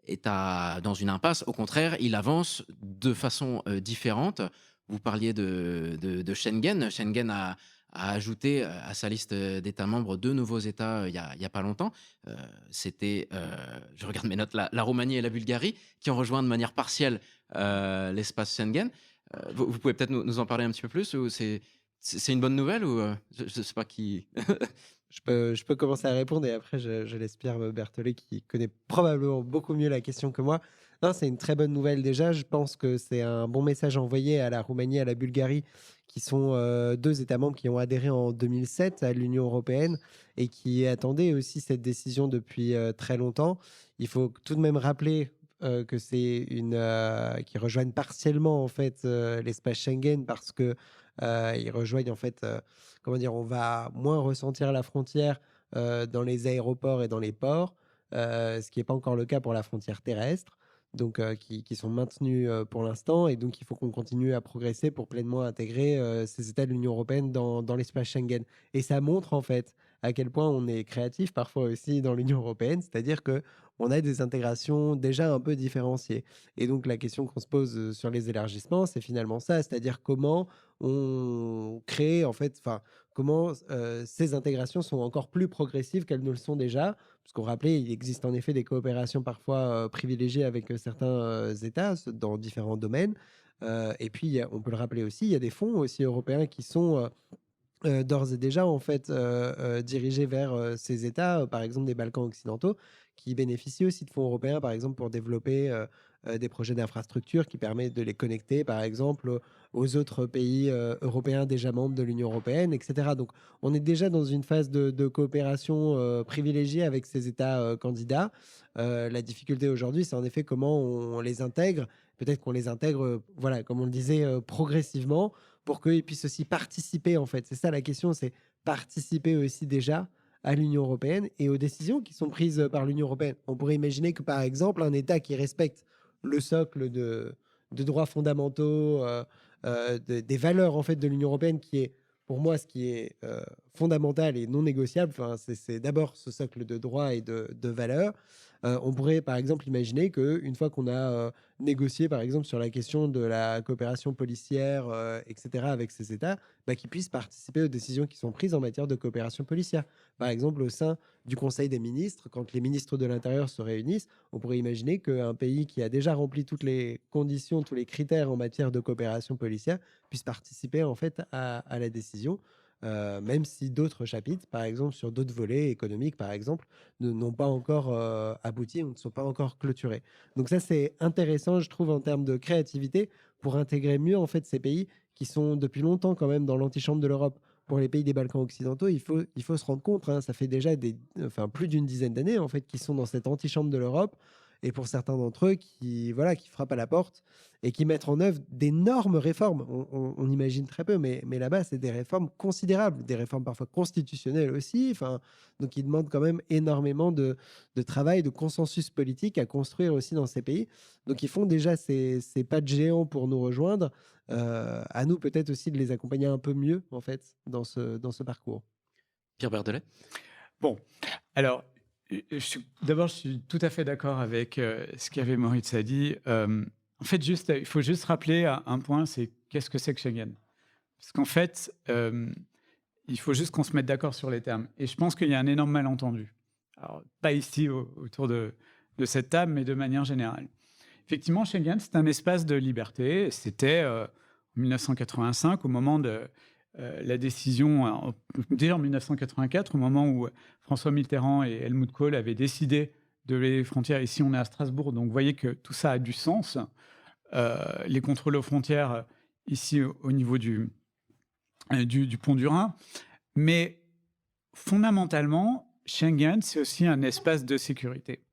est dans une impasse. Au contraire, il avance de façon différente. Vous parliez de Schengen. Schengen a ajouté à sa liste d'États membres 2 nouveaux États il n'y a pas longtemps. C'était, je regarde mes notes, la Roumanie et la Bulgarie qui ont rejoint de manière partielle l'espace Schengen. Vous pouvez peut-être nous en parler un petit peu plus, ou c'est une bonne nouvelle, ou je ne sais pas qui... Je peux commencer à répondre et après je laisse Pierre Berthollet qui connaît probablement beaucoup mieux la question que moi. Non, c'est une très bonne nouvelle déjà. Je pense que c'est un bon message envoyé à la Roumanie et à la Bulgarie, qui sont 2 États membres qui ont adhéré en 2007 à l'Union européenne et qui attendaient aussi cette décision depuis très longtemps. Il faut tout de même rappeler que c'est qui rejoignent partiellement en fait l'espace Schengen, parce que ils rejoignent en fait, comment dire, on va moins ressentir la frontière dans les aéroports et dans les ports, ce qui n'est pas encore le cas pour la frontière terrestre, donc qui sont maintenus pour l'instant, et donc il faut qu'on continue à progresser pour pleinement intégrer ces États de l'Union européenne dans l'espace Schengen. Et ça montre en fait à quel point on est créatif parfois aussi dans l'Union européenne, c'est-à-dire que on a des intégrations déjà un peu différenciées. Et donc la question qu'on se pose sur les élargissements, c'est finalement ça, c'est-à-dire comment on crée en fait, enfin comment ces intégrations sont encore plus progressives qu'elles ne le sont déjà. Parce qu'on rappelait, il existe en effet des coopérations parfois privilégiées avec certains États dans différents domaines. Et puis, on peut le rappeler aussi, il y a des fonds aussi européens qui sont d'ores et déjà en fait dirigés vers ces États, par exemple des Balkans occidentaux, qui bénéficient aussi de fonds européens, par exemple pour développer des projets d'infrastructure qui permettent de les connecter, par exemple, aux autres pays européens déjà membres de l'Union européenne, etc. Donc, on est déjà dans une phase de coopération privilégiée avec ces États candidats. La difficulté aujourd'hui, c'est en effet comment on les intègre. Peut-être qu'on les intègre, voilà, comme on le disait, progressivement pour qu'ils puissent aussi participer, en fait. C'est ça la question, c'est participer aussi déjà à l'Union européenne et aux décisions qui sont prises par l'Union européenne. On pourrait imaginer que, par exemple, un État qui respecte le socle de droits fondamentaux, des valeurs en fait de l'Union européenne, qui est pour moi ce qui est fondamental et non négociable, enfin, c'est d'abord ce socle de droits et de valeurs. On pourrait par exemple imaginer qu'une fois qu'on a négocié par exemple sur la question de la coopération policière, etc., avec ces États, bah, qu'ils puissent participer aux décisions qui sont prises en matière de coopération policière. Par exemple, au sein du Conseil des ministres, quand les ministres de l'Intérieur se réunissent, on pourrait imaginer qu'un pays qui a déjà rempli toutes les conditions, tous les critères en matière de coopération policière puisse participer en fait à la décision. Même si d'autres chapitres, par exemple sur d'autres volets économiques, par exemple, n'ont pas encore abouti ou ne sont pas encore clôturés. Donc ça, c'est intéressant, je trouve, en termes de créativité, pour intégrer mieux en fait ces pays qui sont depuis longtemps quand même dans l'antichambre de l'Europe. Pour les pays des Balkans occidentaux, il faut se rendre compte, hein, ça fait déjà plus d'une dizaine d'années en fait qu'ils sont dans cette antichambre de l'Europe. Et pour certains d'entre eux qui frappent à la porte et qui mettent en œuvre d'énormes réformes. On imagine très peu, mais là-bas, c'est des réformes considérables, des réformes parfois constitutionnelles aussi. Enfin, donc, ils demandent quand même énormément de travail, de consensus politique à construire aussi dans ces pays. Donc, ils font déjà ces pas de géant pour nous rejoindre. À nous, peut-être aussi de les accompagner un peu mieux, en fait, dans ce parcours. Pierre Berdelet. Bon, alors, d'abord, je suis tout à fait d'accord avec ce qu'avait Moritz a dit. En fait, il faut juste rappeler un point, c'est qu'est-ce que c'est que Schengen? Parce qu'en fait, il faut juste qu'on se mette d'accord sur les termes. Et je pense qu'il y a un énorme malentendu. Alors, pas ici autour de cette table, mais de manière générale. Effectivement, Schengen, c'est un espace de liberté. C'était en 1985, au moment de la décision, déjà en 1984, au moment où François Mitterrand et Helmut Kohl avaient décidé de lever les frontières. Ici, on est à Strasbourg, donc vous voyez que tout ça a du sens. Les contrôles aux frontières, ici, au niveau du pont du Rhin. Mais fondamentalement, Schengen, c'est aussi un espace de sécurité.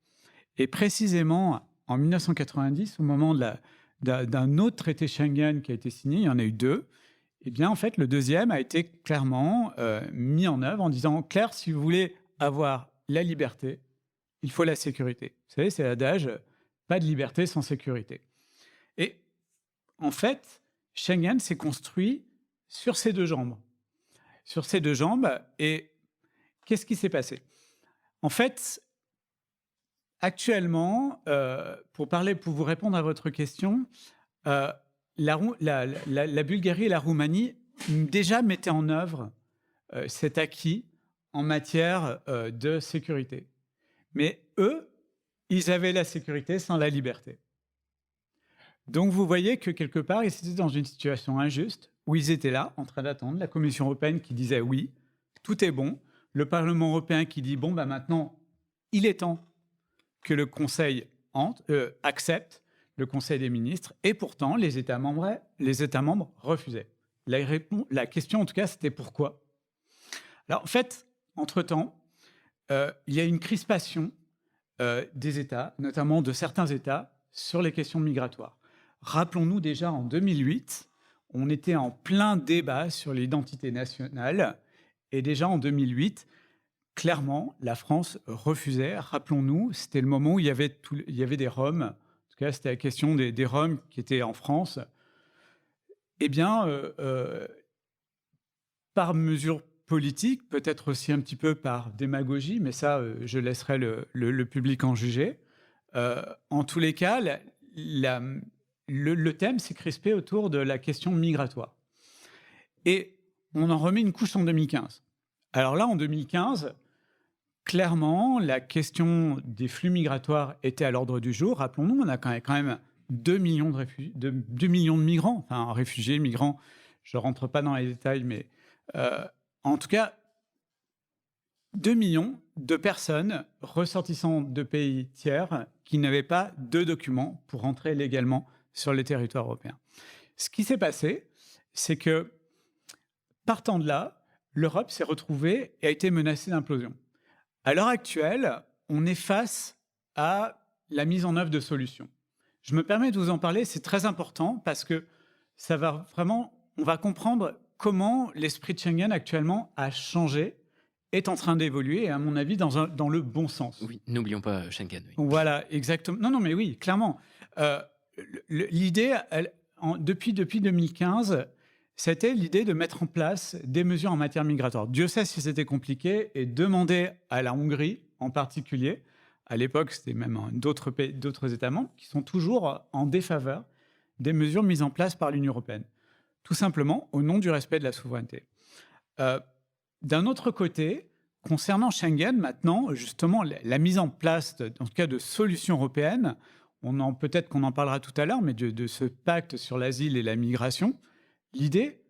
Et précisément, en 1990, au moment d'un autre traité Schengen qui a été signé, il y en a eu deux, eh bien, en fait, le deuxième a été clairement mis en œuvre en disant, clair, si vous voulez avoir la liberté, il faut la sécurité. Vous savez, c'est l'adage, pas de liberté sans sécurité. Et en fait, Schengen s'est construit sur ces deux jambes. Sur ces deux jambes, et qu'est-ce qui s'est passé? En fait, actuellement, pour vous répondre à votre question, la Bulgarie et la Roumanie déjà mettaient en œuvre cet acquis en matière de sécurité. Mais eux, ils avaient la sécurité sans la liberté. Donc vous voyez que quelque part, ils étaient dans une situation injuste où ils étaient là, en train d'attendre la Commission européenne qui disait oui, tout est bon, le Parlement européen qui dit bon, bah maintenant, il est temps que le Conseil accepte, le Conseil des ministres, et pourtant les États membres refusaient. La question, en tout cas, c'était pourquoi. Alors, en fait, entre-temps, il y a une crispation des États, notamment de certains États, sur les questions migratoires. Rappelons-nous déjà, en 2008, on était en plein débat sur l'identité nationale, et déjà en 2008, clairement, la France refusait. Rappelons-nous, c'était le moment où il y avait des Roms. En tout cas, c'était la question des Roms qui étaient en France. Eh bien, par mesure politique, peut-être aussi un petit peu par démagogie, mais ça, je laisserai le public en juger. En tous les cas, le thème s'est crispé autour de la question migratoire. Et on en remet une couche en 2015. Alors là, en 2015, clairement, la question des flux migratoires était à l'ordre du jour. Rappelons-nous, on a quand même 2 millions de migrants, enfin réfugiés, migrants. Je ne rentre pas dans les détails, mais en tout cas, 2 millions de personnes ressortissant de pays tiers qui n'avaient pas de documents pour rentrer légalement sur les territoires européens. Ce qui s'est passé, c'est que, partant de là, l'Europe s'est retrouvée et a été menacée d'implosion. À l'heure actuelle, on est face à la mise en œuvre de solutions. Je me permets de vous en parler, c'est très important parce que ça va vraiment, on va comprendre comment l'esprit de Schengen actuellement a changé, est en train d'évoluer, et à mon avis, dans le bon sens. Oui, n'oublions pas Schengen. Oui. Voilà, exactement. Non, mais oui, clairement. L'idée, depuis 2015, c'était l'idée de mettre en place des mesures en matière migratoire. Dieu sait si c'était compliqué, et demander à la Hongrie, en particulier, à l'époque, c'était même d'autres États membres, qui sont toujours en défaveur des mesures mises en place par l'Union européenne. Tout simplement au nom du respect de la souveraineté. D'un autre côté, concernant Schengen, maintenant, justement, la mise en place, en tout cas, de solutions européennes, peut-être qu'on en parlera tout à l'heure, mais de ce pacte sur l'asile et la migration, l'idée,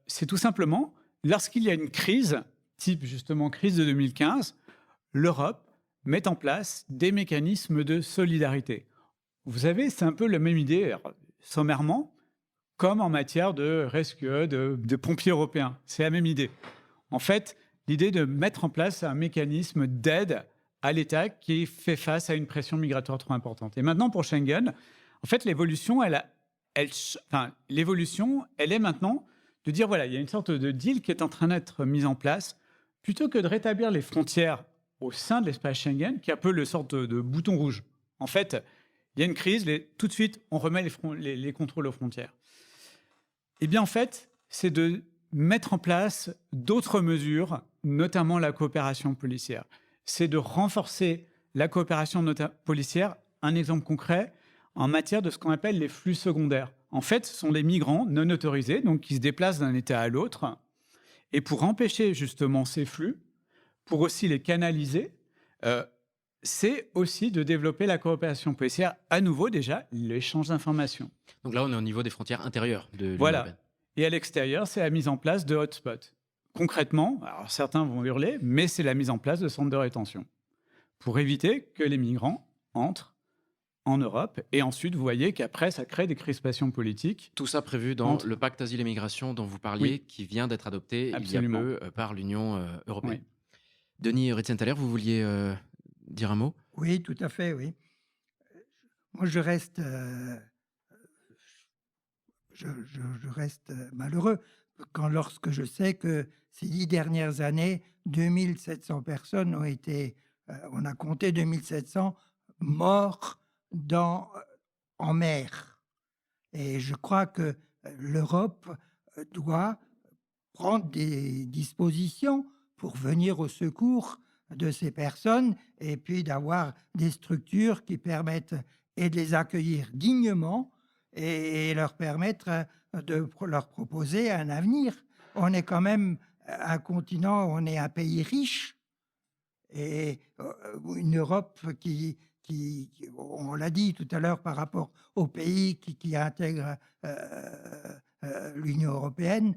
c'est tout simplement, lorsqu'il y a une crise, type justement crise de 2015, l'Europe met en place des mécanismes de solidarité. Vous savez, c'est un peu la même idée, sommairement, comme en matière de rescue, de pompiers européens. C'est la même idée. En fait, l'idée de mettre en place un mécanisme d'aide à l'État qui fait face à une pression migratoire trop importante. Et maintenant, pour Schengen, en fait, l'évolution, elle est maintenant de dire, voilà, il y a une sorte de deal qui est en train d'être mise en place, plutôt que de rétablir les frontières au sein de l'espace Schengen, qui est un peu le sorte de bouton rouge. En fait, il y a une crise, tout de suite, on remet les contrôles aux frontières. Eh bien, en fait, c'est de mettre en place d'autres mesures, notamment la coopération policière. C'est de renforcer la coopération policière. Un exemple concret, en matière de ce qu'on appelle les flux secondaires. En fait, ce sont les migrants non autorisés, donc qui se déplacent d'un État à l'autre. Et pour empêcher justement ces flux, pour aussi les canaliser, c'est aussi de développer la coopération policière. À nouveau, déjà, l'échange d'informations. Donc là, on est au niveau des frontières intérieures de l'Union Voilà. européenne. Et à l'extérieur, c'est la mise en place de hotspots. Concrètement, alors certains vont hurler, mais c'est la mise en place de centres de rétention pour éviter que les migrants entrent en Europe. Et ensuite, vous voyez qu'après, ça crée des crispations politiques. Tout ça prévu dans le pacte Asile et Migration dont vous parliez, qui vient d'être adopté Absolument. il y a peu par l'Union européenne. Oui. Denis Ritzenthaler, vous vouliez dire un mot ? Oui, tout à fait, oui. Moi, je reste malheureux lorsque je sais que ces 10 dernières années, 2700 personnes ont été, on a compté 2700 morts en mer. Et je crois que l'Europe doit prendre des dispositions pour venir au secours de ces personnes et puis d'avoir des structures qui permettent et de les accueillir dignement et leur permettre de leur proposer un avenir. On est quand même un continent, on est un pays riche et une Europe qui on l'a dit tout à l'heure par rapport aux pays qui intègrent l'Union européenne,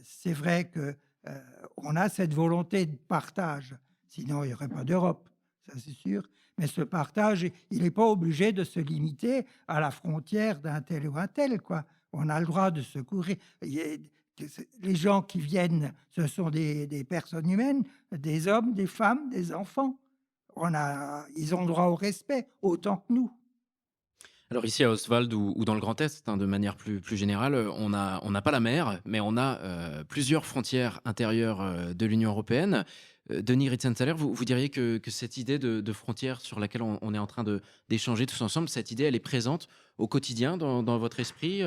c'est vrai qu'on a cette volonté de partage. Sinon, il n'y aurait pas d'Europe, ça c'est sûr. Mais ce partage, il n'est pas obligé de se limiter à la frontière d'un tel ou un tel, quoi. On a le droit de secourir. Les gens qui viennent, ce sont des personnes humaines, des hommes, des femmes, des enfants. Ils ont droit au respect, autant que nous. Alors ici à Ostwald ou dans le Grand Est, de manière plus générale, on n'a pas la mer, mais on a plusieurs frontières intérieures de l'Union européenne. Denis Ritzenthaler, vous diriez que cette idée de frontière sur laquelle on est en train d'échanger tous ensemble, cette idée, elle est présente au quotidien dans votre esprit,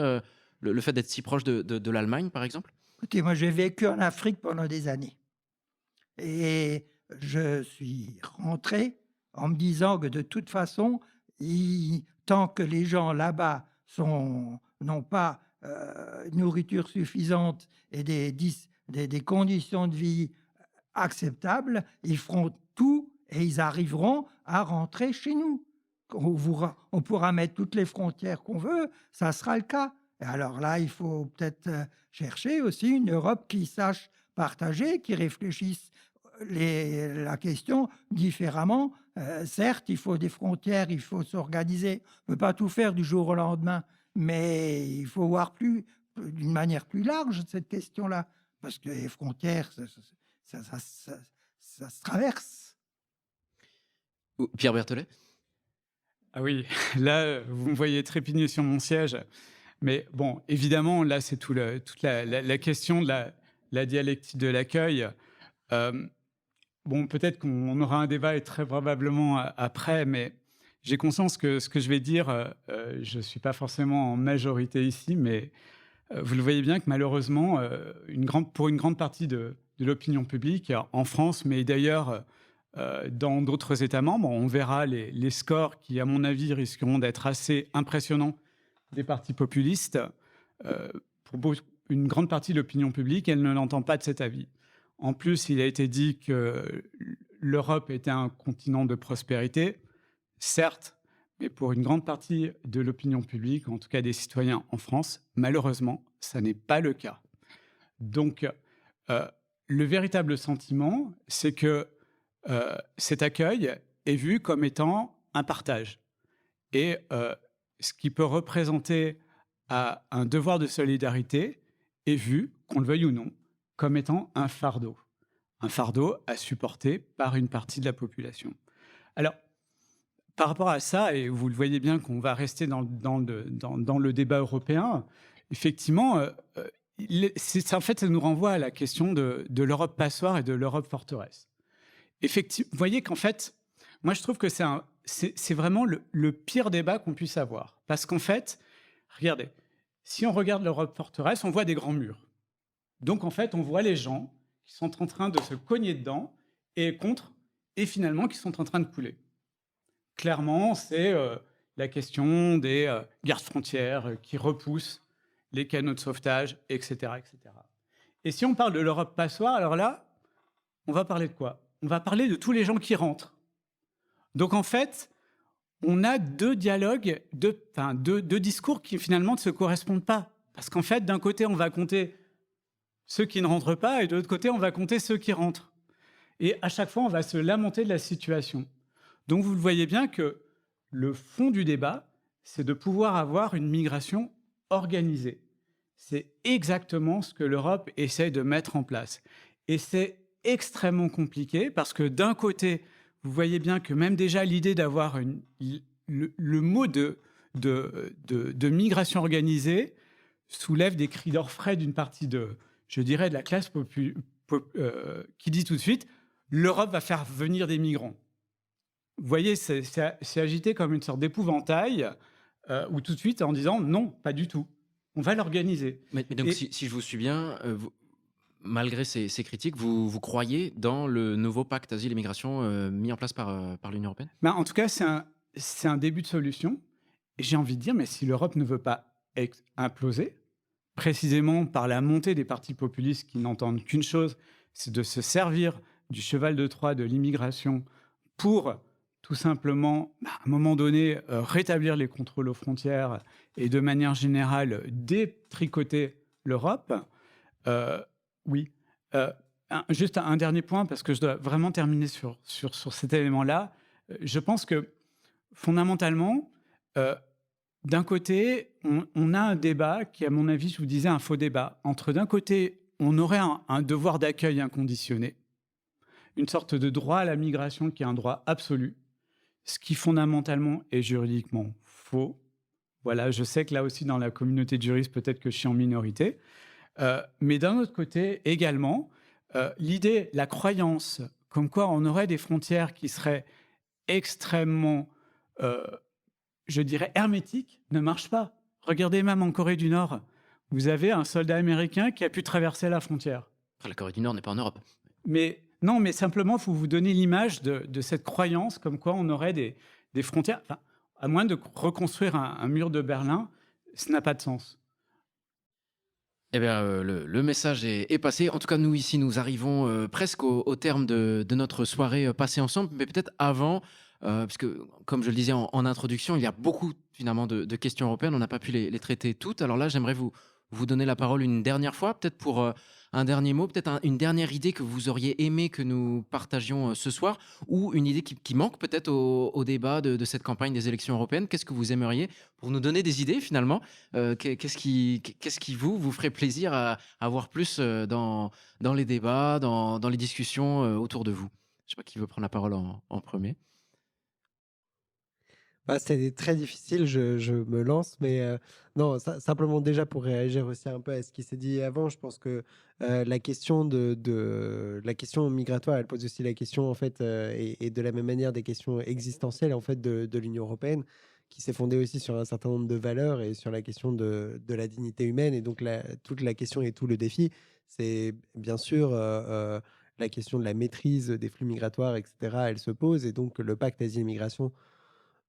le fait d'être si proche de l'Allemagne, par exemple ? Écoutez, moi, j'ai vécu en Afrique pendant des années. Et je suis rentré en me disant que de toute façon, tant que les gens là-bas n'ont pas une nourriture suffisante et des conditions de vie acceptables, ils feront tout et ils arriveront à rentrer chez nous. On pourra mettre toutes les frontières qu'on veut, ça sera le cas. Et alors là, il faut peut-être chercher aussi une Europe qui sache partager, qui réfléchisse la question différemment. Certes, il faut des frontières, il faut s'organiser. On ne peut pas tout faire du jour au lendemain, mais il faut voir d'une manière plus large cette question-là. Parce que les frontières, ça se traverse. Pierre Berthollet? Ah oui, là, vous me voyez trépigner sur mon siège. Mais bon, évidemment, là, c'est toute la question de la dialectique de l'accueil. Bon, peut-être qu'on aura un débat et très probablement après, mais j'ai conscience que ce que je vais dire, je ne suis pas forcément en majorité ici, mais vous le voyez bien que malheureusement, pour une grande partie de l'opinion publique, en France, mais d'ailleurs dans d'autres États membres, on verra les scores qui, à mon avis, risqueront d'être assez impressionnants des partis populistes. Pour une grande partie de l'opinion publique, elle ne l'entend pas de cet avis. En plus, il a été dit que l'Europe était un continent de prospérité, certes, mais pour une grande partie de l'opinion publique, en tout cas des citoyens en France, malheureusement, ça n'est pas le cas. Donc, le véritable sentiment, c'est que cet accueil est vu comme étant un partage. Et ce qui peut représenter un devoir de solidarité est vu, qu'on le veuille ou non, comme étant un fardeau à supporter par une partie de la population. Alors, par rapport à ça, et vous le voyez bien qu'on va rester dans le débat européen, effectivement, en fait, ça nous renvoie à la question de l'Europe passoire et de l'Europe forteresse. Effectivement, vous voyez qu'en fait, moi je trouve que c'est vraiment le pire débat qu'on puisse avoir. Parce qu'en fait, regardez, si on regarde l'Europe forteresse, on voit des grands murs. Donc en fait, on voit les gens qui sont en train de se cogner dedans et finalement qui sont en train de couler. Clairement, c'est la question des gardes frontières qui repoussent les canaux de sauvetage, etc., etc. Et si on parle de l'Europe passoire, alors là, on va parler de quoi? On va parler de tous les gens qui rentrent. Donc en fait, on a deux dialogues, deux discours qui finalement ne se correspondent pas. Parce qu'en fait, d'un côté, on va compter ceux qui ne rentrent pas, et de l'autre côté, on va compter ceux qui rentrent. Et à chaque fois, on va se lamenter de la situation. Donc vous le voyez bien que le fond du débat, c'est de pouvoir avoir une migration organisée. C'est exactement ce que l'Europe essaie de mettre en place. Et c'est extrêmement compliqué parce que d'un côté, vous voyez bien que même déjà l'idée d'avoir le mot de migration organisée soulève des cris d'orfraie d'une partie de la classe qui dit tout de suite l'Europe va faire venir des migrants. Vous voyez, c'est agité comme une sorte d'épouvantail ou tout de suite en disant non, pas du tout. On va l'organiser. Mais donc, si je vous suis bien, malgré ces critiques, vous croyez dans le nouveau pacte asile et migration mis en place par l'Union européenne? En tout cas, c'est un début de solution. Et j'ai envie de dire, mais si l'Europe ne veut pas imploser, précisément par la montée des partis populistes qui n'entendent qu'une chose, c'est de se servir du cheval de Troie de l'immigration pour tout simplement, à un moment donné, rétablir les contrôles aux frontières et de manière générale détricoter l'Europe. Oui. Juste un dernier point, parce que je dois vraiment terminer sur cet élément-là. Je pense que, fondamentalement, d'un côté, on a un débat qui, à mon avis, je vous disais, un faux débat. Entre, d'un côté, on aurait un devoir d'accueil inconditionné, une sorte de droit à la migration qui est un droit absolu, ce qui, fondamentalement, est juridiquement faux. Voilà, je sais que là aussi, dans la communauté de juristes, peut-être que je suis en minorité. Mais d'un autre côté, également, l'idée, la croyance, comme quoi on aurait des frontières qui seraient extrêmement, je dirais, hermétiques, ne marche pas. Regardez même en Corée du Nord. vous avez un soldat américain qui a pu traverser la frontière. Après, la Corée du Nord n'est pas en Europe. Mais non, mais simplement, il faut vous donner l'image de cette croyance comme quoi on aurait des frontières. Enfin, à moins de reconstruire un mur de Berlin, ça n'a pas de sens. Eh bien, le message est passé. En tout cas, nous, ici, nous arrivons presque au terme de notre soirée passée ensemble. Mais peut-être avant, parce que, comme je le disais en introduction, il y a beaucoup, finalement, de questions européennes. On n'a pas pu les traiter toutes. Alors là, j'aimerais vous donner la parole une dernière fois, peut-être pour un dernier mot, peut-être une dernière idée que vous auriez aimé que nous partagions ce soir, ou une idée qui manque peut-être au débat de cette campagne des élections européennes. Qu'est-ce que vous aimeriez pour nous donner des idées finalement? Qu'est-ce qui vous ferait plaisir à voir plus dans les débats, dans les discussions autour de vous? Je ne sais pas qui veut prendre la parole en premier. Bah, c'est très difficile, je me lance, mais non, simplement déjà pour réagir aussi un peu à ce qui s'est dit avant, je pense que la question la question migratoire, elle pose aussi la question en fait, et de la même manière des questions existentielles en fait de l'Union européenne, qui s'est fondée aussi sur un certain nombre de valeurs et sur la question de la dignité humaine. Et donc toute la question et tout le défi, c'est bien sûr la question de la maîtrise des flux migratoires, etc. Elle se pose, et donc le pacte asile-immigration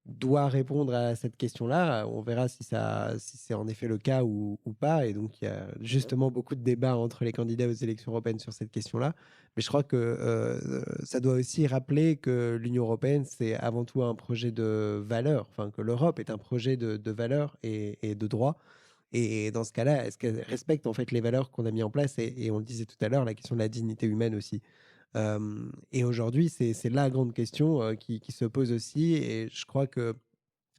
doit répondre à cette question-là. On verra si c'est en effet le cas ou pas. Et donc, il y a justement beaucoup de débats entre les candidats aux élections européennes sur cette question-là. Mais je crois que ça doit aussi rappeler que l'Union européenne, c'est avant tout un projet de valeurs, enfin que l'Europe est un projet de valeurs et de droits. Et dans ce cas-là, est-ce qu'elle respecte en fait les valeurs qu'on a mis en place, et on le disait tout à l'heure, la question de la dignité humaine aussi. Et aujourd'hui, c'est la grande question qui se pose aussi. Et je crois que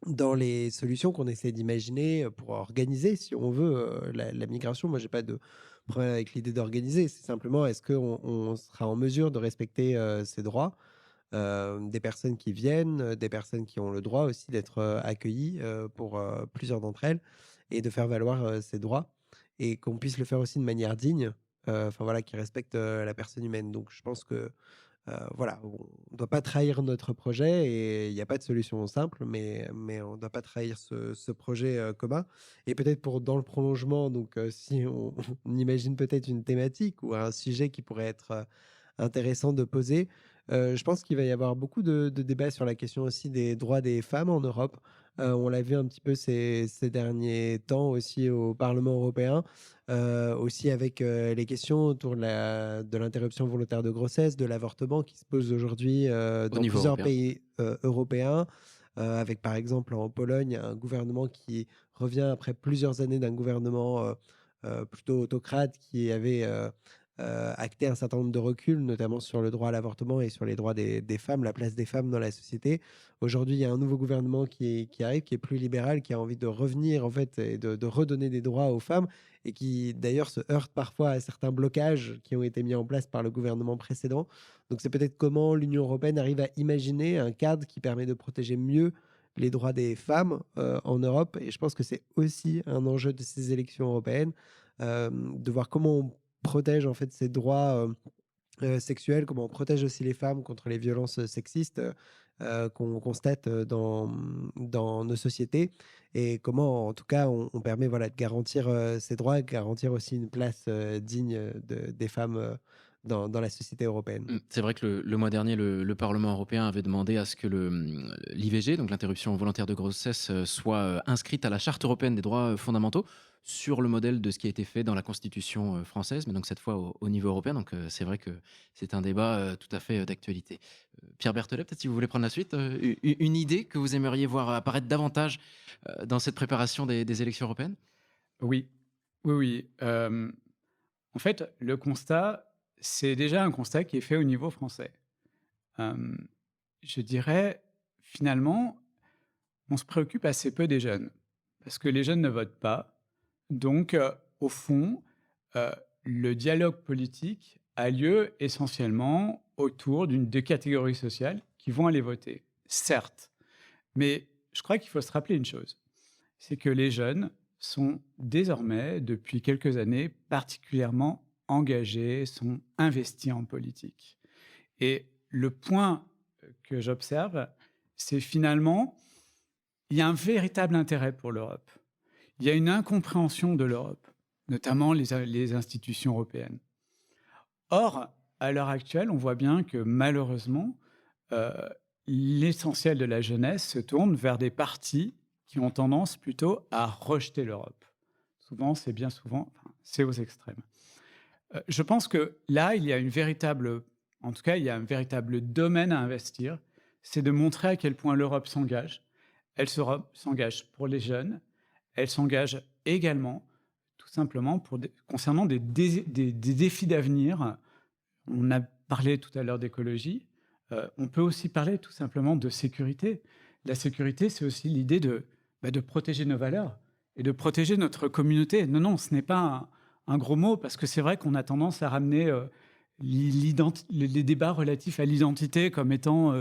dans les solutions qu'on essaie d'imaginer pour organiser, si on veut, la migration, moi, j'ai pas de problème avec l'idée d'organiser. C'est simplement, est-ce qu'on sera en mesure de respecter ces droits des personnes qui viennent, des personnes qui ont le droit aussi d'être accueillies pour plusieurs d'entre elles, et de faire valoir ces droits, et qu'on puisse le faire aussi de manière digne, enfin voilà, qui respecte la personne humaine. Donc je pense que voilà, on ne doit pas trahir notre projet, et il n'y a pas de solution simple, mais on ne doit pas trahir ce projet commun. Et peut-être dans le prolongement, donc si on imagine peut-être une thématique ou un sujet qui pourrait être intéressant de poser, je pense qu'il va y avoir beaucoup de débats sur la question aussi des droits des femmes en Europe. On l'a vu un petit peu ces derniers temps aussi au Parlement européen, aussi avec les questions autour de l'interruption volontaire de grossesse, de l'avortement, qui se posent aujourd'hui Au dans niveau plusieurs européen. pays européens, avec par exemple en Pologne un gouvernement qui revient après plusieurs années d'un gouvernement plutôt autocrate, qui avait acté un certain nombre de reculs, notamment sur le droit à l'avortement et sur les droits des femmes, la place des femmes dans la société. Aujourd'hui, il y a un nouveau gouvernement qui arrive, qui est plus libéral, qui a envie de revenir en fait et de redonner des droits aux femmes, et qui d'ailleurs se heurte parfois à certains blocages qui ont été mis en place par le gouvernement précédent. Donc c'est peut-être comment l'Union européenne arrive à imaginer un cadre qui permet de protéger mieux les droits des femmes en Europe. Et je pense que c'est aussi un enjeu de ces élections européennes, de voir comment on protège en fait ces droits sexuels, comment on protège aussi les femmes contre les violences sexistes qu'on constate dans nos sociétés, et comment en tout cas on permet voilà, de garantir ces droits, et de garantir aussi une place digne des femmes dans la société européenne. C'est vrai que le mois dernier, le Parlement européen avait demandé à ce que l'IVG, donc l'interruption volontaire de grossesse, soit inscrite à la Charte européenne des droits fondamentaux, sur le modèle de ce qui a été fait dans la Constitution française, mais donc cette fois au niveau européen. Donc c'est vrai que c'est un débat tout à fait d'actualité. Pierre Berthelet, peut-être si vous voulez prendre la suite, une idée que vous aimeriez voir apparaître davantage dans cette préparation des élections européennes? Oui, oui, oui. En fait, le constat, c'est déjà un constat qui est fait au niveau français. Euh, je dirais, finalement, on se préoccupe assez peu des jeunes, parce que les jeunes ne votent pas. Donc, au fond, le dialogue politique a lieu essentiellement autour d'une des catégories sociales qui vont aller voter, certes. Mais je crois qu'il faut se rappeler une chose, c'est que les jeunes sont désormais, depuis quelques années, particulièrement engagés, sont investis en politique. Et le point que j'observe, c'est finalement, il y a un véritable intérêt pour l'Europe. Il y a une incompréhension de l'Europe. notamment les institutions européennes. Or, à l'heure actuelle, on voit bien que malheureusement, l'essentiel de la jeunesse se tourne vers des partis qui ont tendance plutôt à rejeter l'Europe. Souvent, c'est aux extrêmes. Je pense que là, il y a un véritable domaine à investir, c'est de montrer à quel point l'Europe s'engage. Elle s'engage pour les jeunes, elle s'engage également, tout simplement, concernant des défis d'avenir. On a parlé tout à l'heure d'écologie, on peut aussi parler tout simplement de sécurité. La sécurité, c'est aussi l'idée de protéger nos valeurs et de protéger notre communauté. Non, ce n'est pas un gros mot, parce que c'est vrai qu'on a tendance à ramener les débats relatifs à l'identité comme étant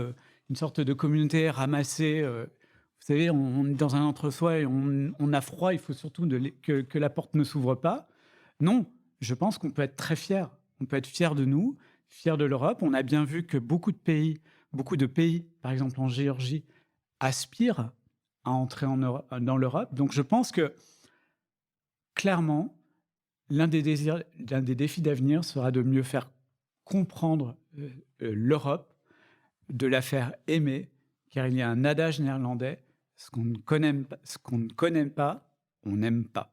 une sorte de communauté ramassée. Vous savez, on est dans un entre-soi et on a froid, il faut surtout que la porte ne s'ouvre pas. Non, je pense qu'on peut être très fier. On peut être fier de nous, fier de l'Europe. On a bien vu que beaucoup de pays, par exemple en Géorgie, aspirent à entrer dans l'Europe. Donc je pense que, clairement, l'un des défis d'avenir sera de mieux faire comprendre l'Europe, de la faire aimer, car il y a un adage néerlandais, ce qu'on ne connaît pas, on n'aime pas.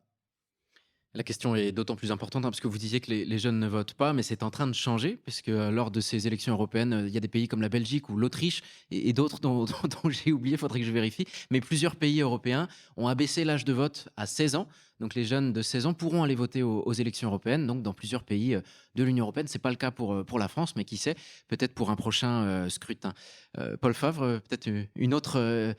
La question est d'autant plus importante parce que vous disiez que les jeunes ne votent pas, mais c'est en train de changer, puisque lors de ces élections européennes, il y a des pays comme la Belgique ou l'Autriche et d'autres dont j'ai oublié, il faudrait que je vérifie, mais plusieurs pays européens ont abaissé l'âge de vote à 16 ans. Donc les jeunes de 16 ans pourront aller voter aux élections européennes, donc dans plusieurs pays de l'Union européenne. Ce n'est pas le cas pour la France, mais qui sait, peut-être pour un prochain scrutin. Paul Favre, peut-être une autre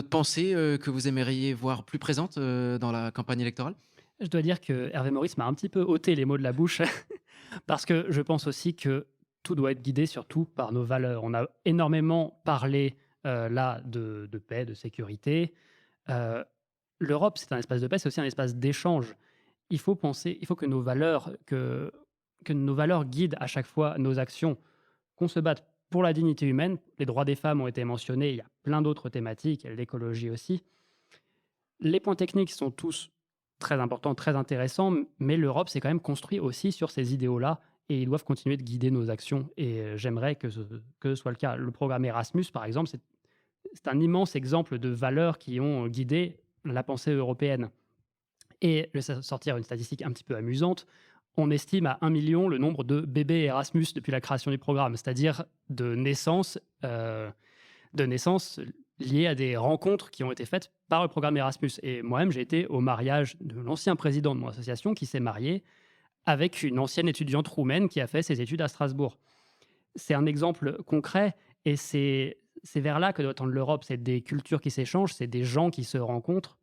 pensée que vous aimeriez voir plus présente dans la campagne électorale ? Je dois dire que Hervé Maurice m'a un petit peu ôté les mots de la bouche, parce que je pense aussi que tout doit être guidé surtout par nos valeurs. On a énormément parlé là de paix, de sécurité. L'Europe, c'est un espace de paix, c'est aussi un espace d'échange. Il faut que nos valeurs guident à chaque fois nos actions, qu'on se batte pour la dignité humaine. Les droits des femmes ont été mentionnés, il y a plein d'autres thématiques, l'écologie aussi. Les points techniques sont tous très importants, très intéressants, mais l'Europe s'est quand même construit aussi sur ces idéaux-là et ils doivent continuer de guider nos actions. Et j'aimerais que ce soit le cas. Le programme Erasmus, par exemple, c'est un immense exemple de valeurs qui ont guidé la pensée européenne. Et je vais sortir une statistique un petit peu amusante. On estime à 1 million le nombre de bébés Erasmus depuis la création du programme, c'est-à-dire de naissances liées à des rencontres qui ont été faites par le programme Erasmus. Et moi-même, j'ai été au mariage de l'ancien président de mon association qui s'est marié avec une ancienne étudiante roumaine qui a fait ses études à Strasbourg. C'est un exemple concret et c'est vers là que doit tendre l'Europe. C'est des cultures qui s'échangent, c'est des gens qui se rencontrent.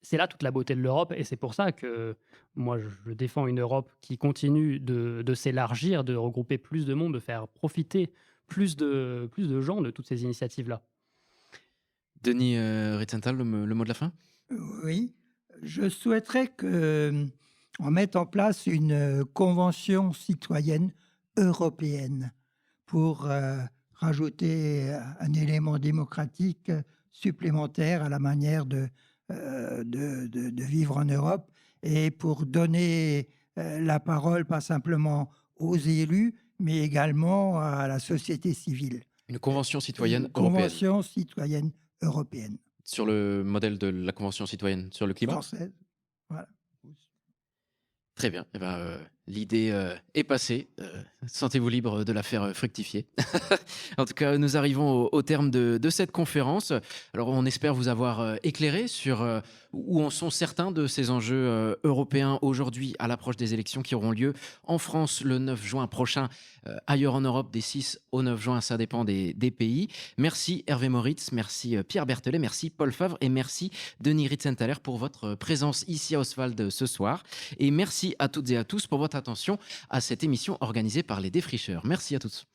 C'est là toute la beauté de l'Europe et c'est pour ça que moi, je défends une Europe qui continue de s'élargir, de regrouper plus de monde, de faire profiter plus de gens de toutes ces initiatives-là. Denis Ritzental, le mot de la fin ? Oui, je souhaiterais qu'on mette en place une convention citoyenne européenne pour rajouter un élément démocratique supplémentaire à la manière de vivre en Europe et pour donner la parole pas simplement aux élus, mais également à la société civile. Une convention citoyenne européenne. Convention citoyenne européenne. Sur le modèle de la convention citoyenne sur le climat ? Française, voilà. Très bien. Eh ben, l'idée est passée. Sentez-vous libre de la faire fructifier. En tout cas, nous arrivons au terme de cette conférence. Alors, on espère vous avoir éclairé sur où en sont certains de ces enjeux européens aujourd'hui à l'approche des élections qui auront lieu en France le 9 juin prochain, ailleurs en Europe des 6 au 9 juin, ça dépend des pays. Merci Hervé Moritz, merci Pierre Berthelet, merci Paul Favre et merci Denis Ritzentaler pour votre présence ici à Oswald ce soir. Et merci à toutes et à tous pour votre attention à cette émission organisée par les Défricheurs. Merci à tous.